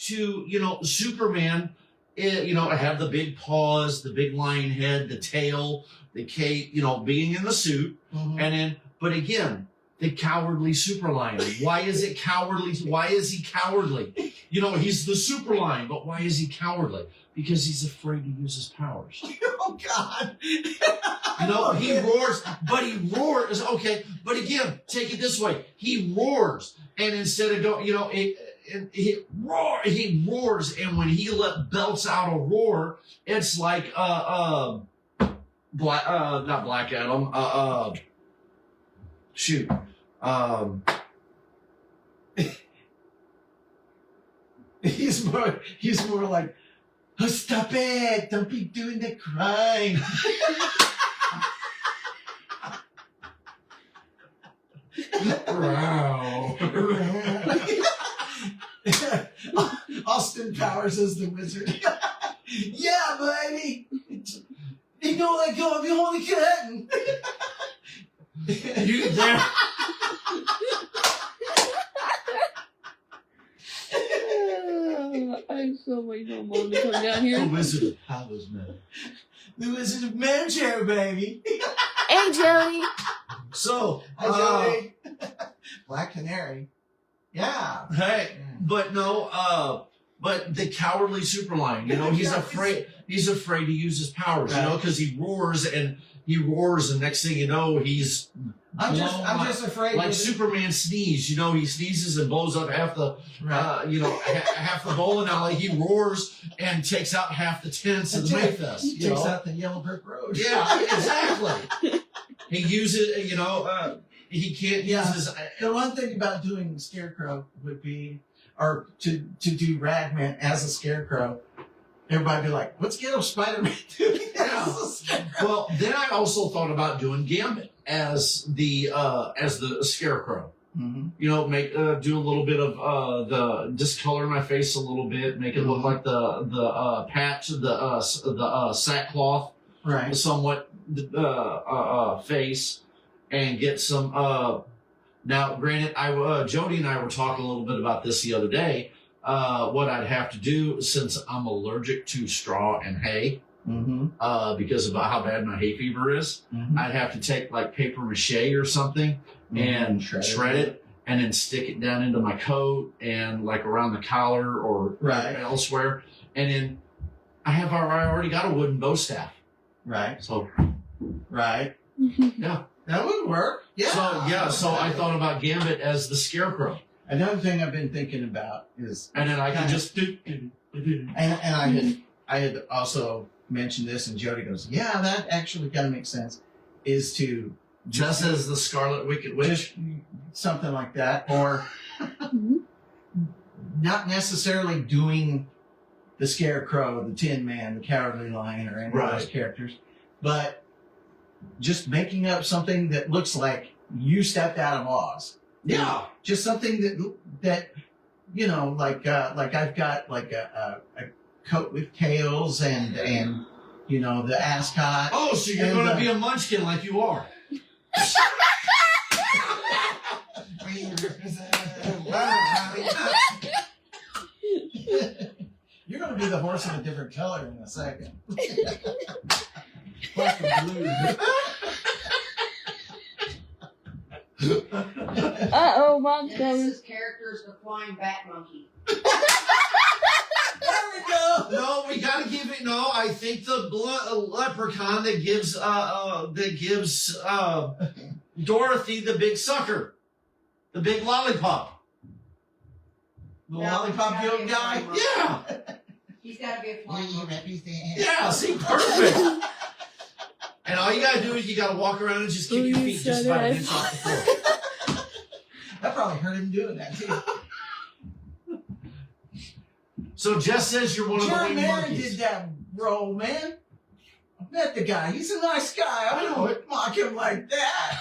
to, you know, Superman, you know, have the big paws, the big lion head, the tail, the cape, you know, being in the suit, and then, but again, the Cowardly Super Lion. Why is it cowardly? Why is he cowardly? You know, he's the Super Lion, but why is he cowardly? Because he's afraid to use his powers. Oh, God. You know, he roars, but he roars. Okay, but again, take it this way. He roars, and instead of going, you know, he roars, and when he belts out a roar, it's like not Black Adam. Shoot. He's more like, "Oh, stop it! Don't be doing the crime." Wow. Austin Powers is the wizard. Yeah, baby. You don't let go of your holy curtain. You there? I'm so waiting on Mom to come down here. The Wizard of Powers, man. The Wizard of Manchair, baby. Hey, Jody. So, Jody. Black Canary. Yeah. Hey, but no, but the Cowardly Super Lion, you know, he's afraid to use his powers, you know, because he roars, and next thing you know, he's I'm just afraid. Like Superman sneeze, you know, he sneezes and blows up half the, half the bowling alley. He roars and takes out half the tents of the Mayfest. He takes out the Yellow Brick Road. Yeah, exactly. He uses, you know, he can't use his. The one thing about doing Scarecrow would be, or to do Ragman as a Scarecrow, everybody be like, "What's Ghetto Spider-Man doing?" Well, then I also thought about doing Gambit as the Scarecrow. Mm-hmm. You know, do a little bit of discolor my face a little bit, make it look like the patch, the sackcloth, right? Somewhat face, and get some. Now, granted, Jody and I were talking a little bit about this the other day. What I'd have to do, since I'm allergic to straw and hay, because of how bad my hay fever is, I'd have to take like paper mache or something and shred it, and then stick it down into my coat and like around the collar or elsewhere. And then I already got a wooden bow staff. Right. So, Right. yeah. That would work. Yeah. So I thought about Gambit as the Scarecrow. Another thing I've been thinking about is, And then I can just do. and I had also mentioned this, and Jody goes, "Yeah, that actually kind of makes sense." Is to Just as the Scarlet Wicked Witch. just something like that, or not necessarily doing the Scarecrow, the Tin Man, the Cowardly Lion, or any of those Right. characters, but just making up something that looks like you stepped out of Oz. Yeah. Just something that you know, like I've got like a coat with tails and you know the ascot. Oh, so you're And, going to be a munchkin like you are. You're going to be the horse in a different color in a second. Like the blue. Uh-oh, Mom's coming. This character's the flying bat monkey. There we go. No, we got to give it. No, I think the leprechaun that gives Dorothy the big sucker, the big lollipop. The lollipop young guy. Yeah. He's got to be a flying monkey. Yeah. See, perfect. And all you gotta do is you gotta walk around and just kick your feet just about an inch off the floor. That probably hurt him doing that too. So Jess says you're one of the John winged Mayer monkeys. did that role, man. I met the guy. He's a nice guy. I wouldn't mock him like that.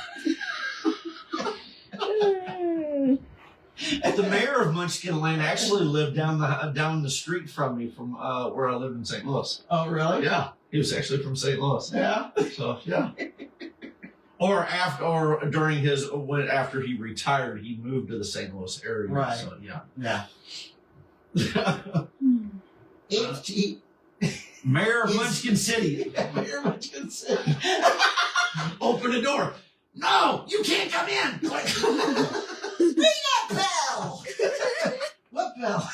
The mayor of Munchkin Land actually lived down the street from me, from where I live in St. Louis. Oh, really? Yeah, he was actually from St. Louis. Yeah. So yeah. After he retired, he moved to the St. Louis area. Right. So yeah. Yeah. HT. Mayor of He's- Munchkin City. Mayor of Munchkin City. Open the door. No, you can't come in. Bell. What bell?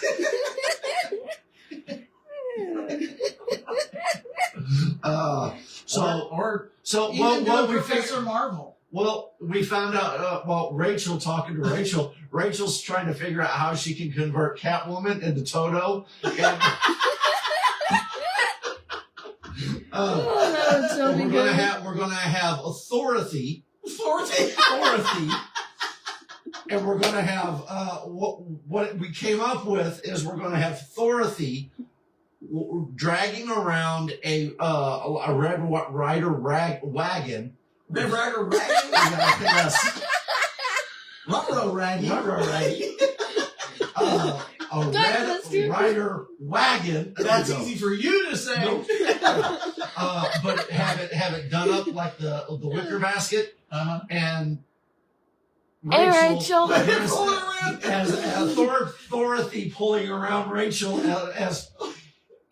Professor Marvel. Well, we found out, Rachel talking to Rachel. Rachel's trying to figure out how she can convert Catwoman into Toto. And, That would so be good. we're gonna have Authority, Authority. and we're gonna have what we came up with is we're gonna have Authority dragging around a Red Rider wagon. Red Rider Raggy. Yes. Ruh-roh Raggy. A Red Rider wagon. That's There we go. easy for you to say. Nope. But have it done up like the wicker basket, Uh-huh. and Hey, Rachel. as Authority pulling around Rachel as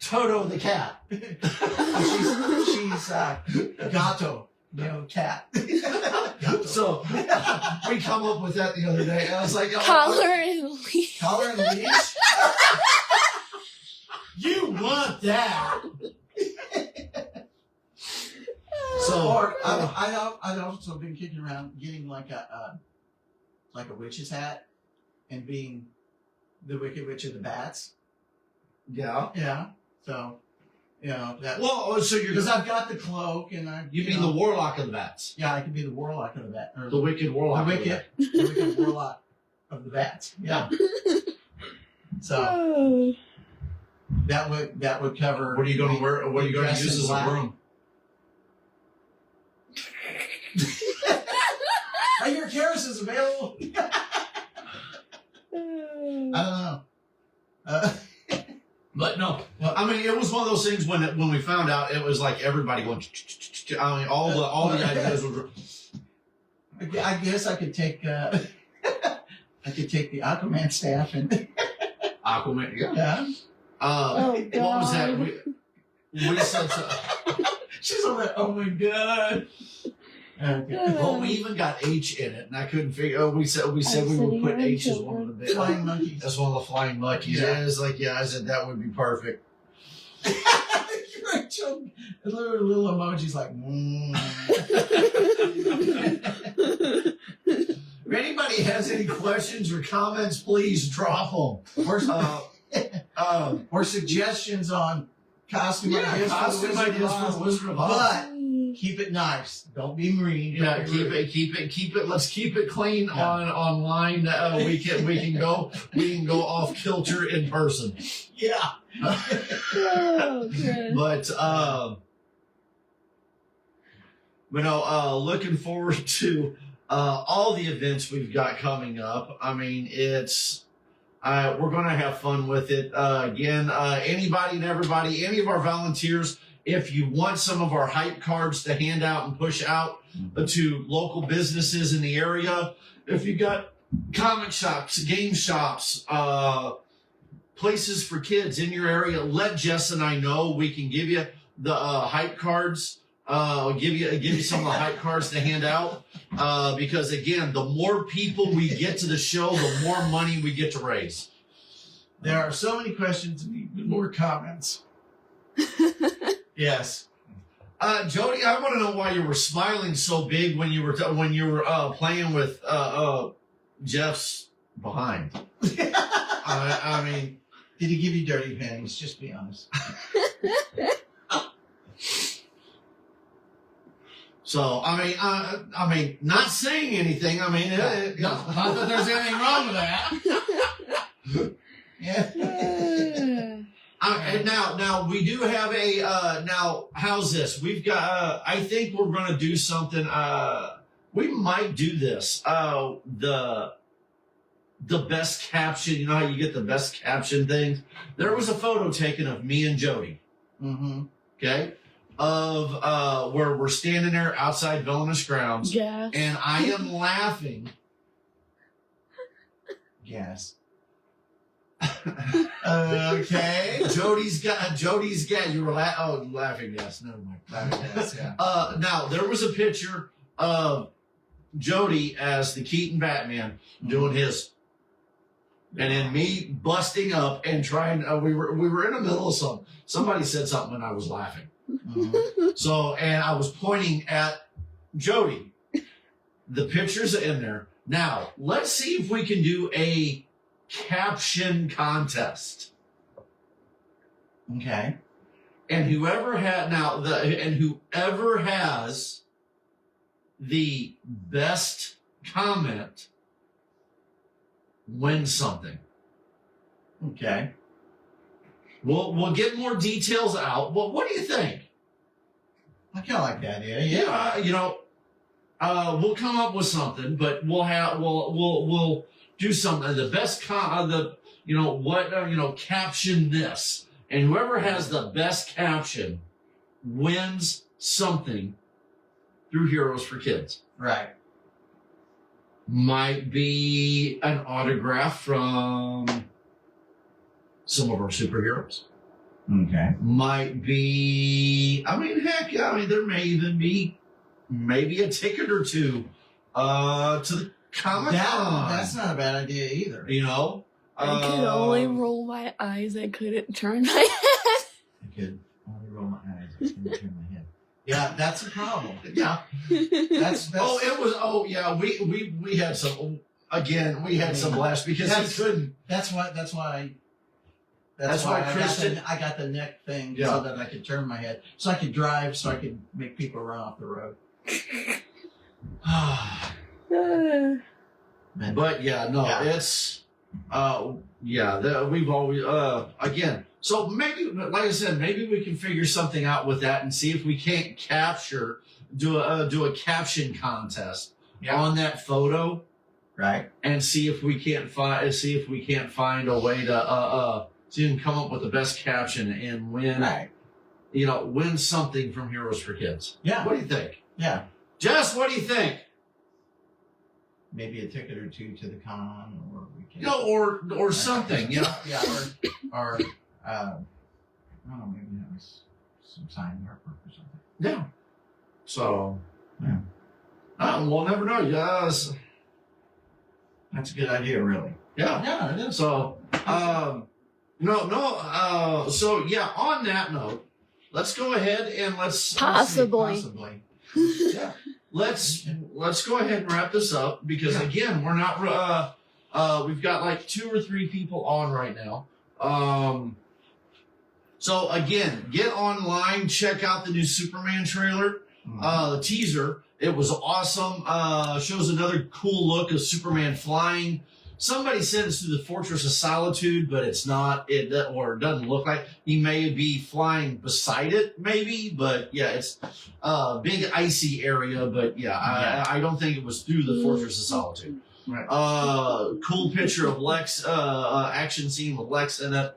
Toto the cat. She's Gato, cat. So we come up with that the other day, and I was like, Collar and leash. Collar and leash. You want that? So Or I've also been kicking around getting like a witch's hat and being the Wicked Witch of the Bats. yeah. Yeah. So, that. Well, so Because I've got the cloak and I. you mean the Warlock of the Bats, Yeah, I could be the warlock of the bat. Or the Wicked Warlock. the of the wicked, Bats. the wicked warlock of the bats. Yeah. So Oh. that would cover. What are you going to wear? What are you going to dress use in as a black. broom? Are your Karis available? I don't know. But no, I mean, it was one of those things when we found out, it was like everybody went. I mean, all the ideas were. I guess I could take the Aquaman staff and Aquaman, yeah. yeah. Oh, What was that? God. We said so, She's all like, oh my god. Okay. well, we even got H in it, and I couldn't figure. We said we would put H as one of the big. Flying monkeys. That's one of the flying monkeys. Yeah. Yeah. It's like, yeah, I said that would be perfect. You're Rachel, little emojis like, If anybody has any questions or comments, please drop them. Or suggestions on costume ideas costume for the ideas for the Wizard of Oz. But keep it nice. Don't be mean. Yeah, Don't be rude. keep it. Let's keep it clean online. We can go off kilter in person. Yeah. Oh, good. But looking forward to all the events we've got coming up. I mean, it's we're going to have fun with it. Again, anybody and everybody, any of our volunteers, if you want some of our hype cards to hand out and push out to local businesses in the area, if you got comic shops, game shops, places for kids in your area, let Jess and I know. We can give you the hype cards. I'll give you some of the hype cards to hand out. Because again, the more people we get to the show, the more money we get to raise. There are so many questions and even more comments. Yes. Jody, I want to know why you were smiling so big when you were playing with Jeff's behind. I mean, did he give you dirty panties? Just be honest. So I mean, not saying anything. I mean, not that there's anything wrong with that. Yeah. And now we do have a now. How's this? We've got. I think we're going to do something. We might do this. The best caption. You know how you get the best caption things. There was a photo taken of me and Jody. Mm-hmm. Okay. Of where we're standing there outside Villainous Grounds. Yeah. And I am laughing. Yes. Okay. Jody's got. You were laughing. Yes. Never mind. Laughing, yes, yeah. Now there was a picture of Jody as the Keaton Batman doing his, and then me busting up and trying. We were in the middle of something. Somebody said something and I was laughing. Mm-hmm. So, and I was pointing at Jody. The pictures are in there. Now, let's see if we can do a caption contest. Okay. And whoever has the best comment wins something. Okay. We'll get more details out. Well, what do you think? I kind of like the idea. Yeah. We'll come up with something, but we'll do something. The best caption this, and whoever has the best caption wins something through Heroes for Kids. Right. Might be an autograph from some of our superheroes. Okay. Might be, there may even be maybe a ticket or two to the Comic-Con. That's not a bad idea either. You know? I could only roll my eyes. I couldn't turn my head. I could only roll my eyes. I couldn't turn my head. Yeah, that's a problem. Yeah. That's We had some, again, we had some blast because he couldn't. That's why Kristen, I got the neck thing Yeah. so that I could turn my head. So I could drive, so I could make people run off the road. But yeah, no, it's, we've always, again, so maybe, like I said, maybe we can figure something out with that and see if we can't do a caption contest on that photo. Right. And see if we can't find a way to, so you can come up with the best caption and win, win something from Heroes for Kids. Yeah. What do you think? Yeah. Jess, what do you think? Maybe a ticket or two to the con, or we can. Or something, Yeah, or I don't know, maybe have some sign artwork or something. Yeah. So, yeah. We'll never know. Yes. That's a good idea, really. Yeah. Yeah, it is. So, so yeah, on that note, let's go ahead and let's Possibly. yeah. Let's go ahead and wrap this up because again, we're not we've got like 2 or 3 people on right now. So again, get online, check out the new Superman trailer, the teaser. It was awesome. Shows another cool look of Superman flying. Somebody said it's through the Fortress of Solitude, but it's not. It doesn't look like he may be flying beside it, maybe. But yeah, it's a big icy area. But yeah, I don't think it was through the Fortress of Solitude. Right. Cool picture of Lex, action scene with Lex in it.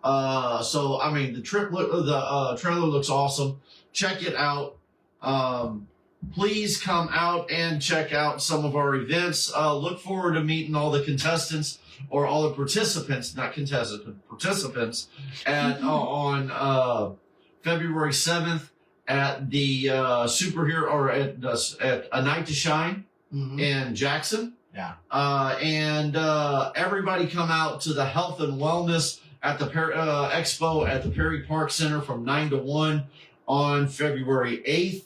So I mean, the trailer looks awesome. Check it out. Please come out and check out some of our events. Look forward to meeting all the contestants or all the participants, not contestants, but participants on February 7th at the superhero or at A Night to Shine in Jackson. Yeah. And everybody come out to the Health and Wellness at the Expo at the Perry Park Center from 9 to 1 on February 8th.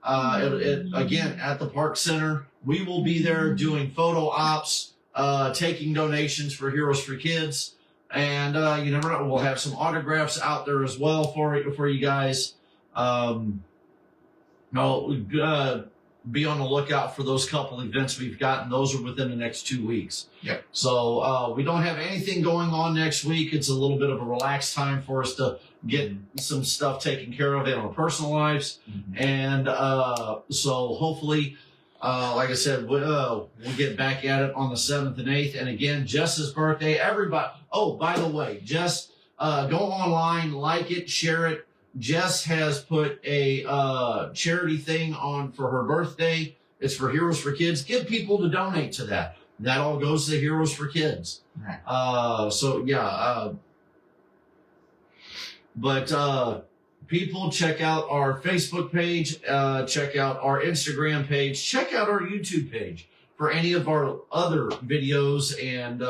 Again, at the Park Center. We will be there doing photo ops, taking donations for Heroes for Kids. And you never know, we'll have some autographs out there as well for you guys. Be on the lookout for those couple events we've got, and those are within the next 2 weeks. Yep. So we don't have anything going on next week. It's a little bit of a relaxed time for us to get some stuff taken care of in our personal lives. And so hopefully, like I said, we'll get back at it on the 7th and 8th. And again, Jess's birthday. Everybody. Oh, by the way, Jess, go online, like it, share it. Jess has put a charity thing on for her birthday. It's for Heroes for Kids. Get people to donate to that. That all goes to Heroes for Kids. Right. But people, check out our Facebook page. Check out our Instagram page. Check out our YouTube page for any of our other videos and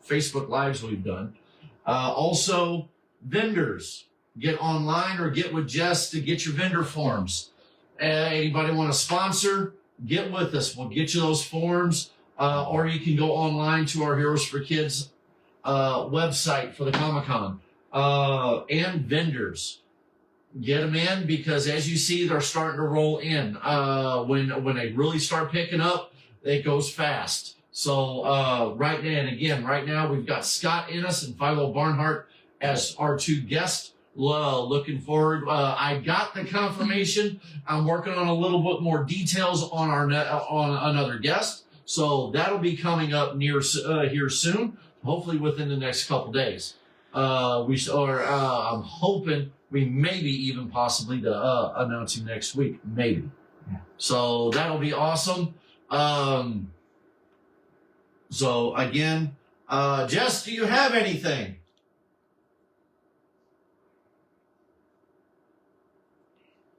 Facebook Lives we've done. Also, vendors. Get online or get with Jess to get your vendor forms. Anybody want to sponsor? Get with us. We'll get you those forms. Or you can go online to our Heroes for Kids website for the Comic-Con. And vendors. Get them in because as you see, they're starting to roll in. When they really start picking up, it goes fast. So right now we've got Scott Ennis and Philo Barnhart as our 2 guests. Looking forward. I got the confirmation. I'm working on a little bit more details on on another guest, so that'll be coming up here soon. Hopefully within the next couple days. I'm hoping we maybe even possibly to announce him next week, maybe. Yeah. So that'll be awesome. So again, Jess, do you have anything?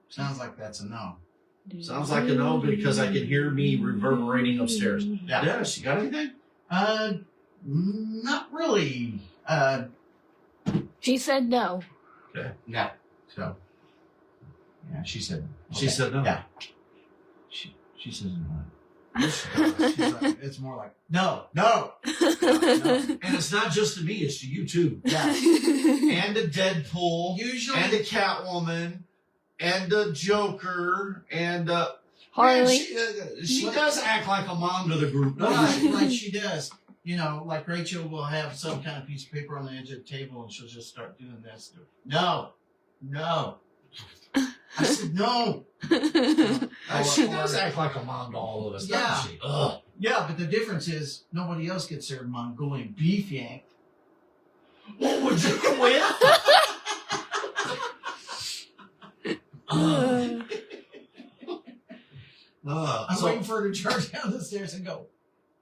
Sounds like that's a no. Sounds like a no because I can hear me reverberating upstairs. Yeah. Dennis, you got anything? Not really. She said no. Okay. Yeah. So. Yeah, she said. Okay. She said no. Yeah. She says no. She's like, it's more like no. And it's not just to me; it's to you too. Yeah. And to Deadpool. Usually. And to Catwoman. And the Joker, and Harley. she does act like a mom to the group, doesn't she? Like she does. You know, like Rachel will have some kind of piece of paper on the edge of the table, and she'll just start doing this. No. I said no. She does act like a mom to all of us, doesn't she? Ugh. Yeah, but the difference is nobody else gets their Mongolian beef yanked. What would you quit? I'm So- waiting for her to charge down the stairs and go.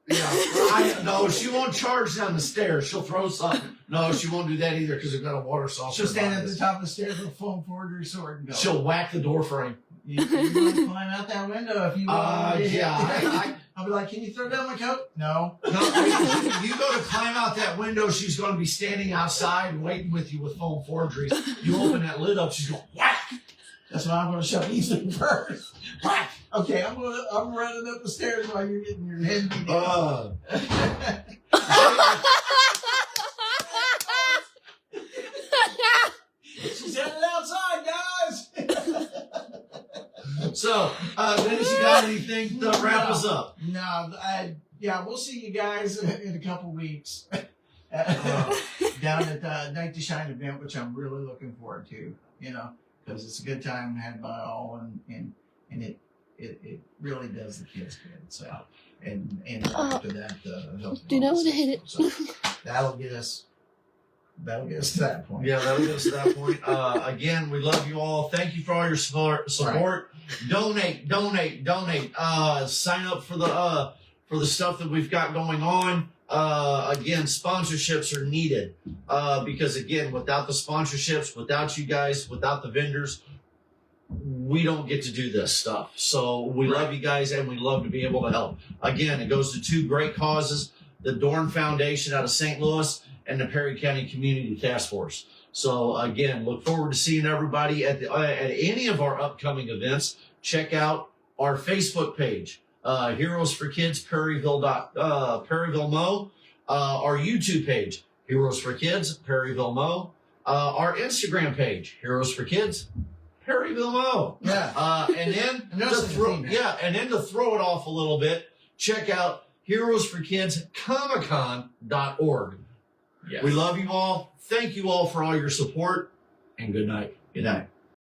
Yeah, no, she won't charge down the stairs. She'll throw something. No, she won't do that either because we've got a water saucer. She'll stand at the top of the stairs with a foam forgery sword and go. She'll whack the door frame. You want to climb out that window if you want. Yeah. I'll be like, can you throw down my coat? No. No, you go to climb out that window, she's going to be standing outside waiting with you with foam forgeries. You open that lid up, she's going, whack! That's why I'm going to shove Ethan first. Okay, I'm running up the stairs while you're getting your head beat down. She's headed outside, guys. So, Dennis, you got anything to wrap us up? No, we'll see you guys in a couple weeks down at the Night to Shine event, which I'm really looking forward to. Because it's a good time had by all, and it really does the kids good. So, and after that, do you know when to hit it? So that'll get us to that point. Yeah, that'll get us to that point. Again, we love you all. Thank you for all your support. Right. Donate. Sign up for the stuff that we've got going on. Again, sponsorships are needed. Because again, without the sponsorships, without you guys, without the vendors, we don't get to do this stuff. So we love you guys, and we love to be able to help. Again, it goes to two great causes: the Dorn Foundation out of St. Louis and the Perry County Community Task Force. So again, look forward to seeing everybody at any of our upcoming events. Check out our Facebook page, Heroes for Kids Perryville Mo. Our YouTube page, Heroes for Kids Perryville Mo. Our Instagram page, Heroes for Kids Perryville Mo. Yeah. And then to throw it off a little bit, check out heroesforkidscomiccon.org. Yes. We love you all. Thank you all for all your support, and good night. Good night.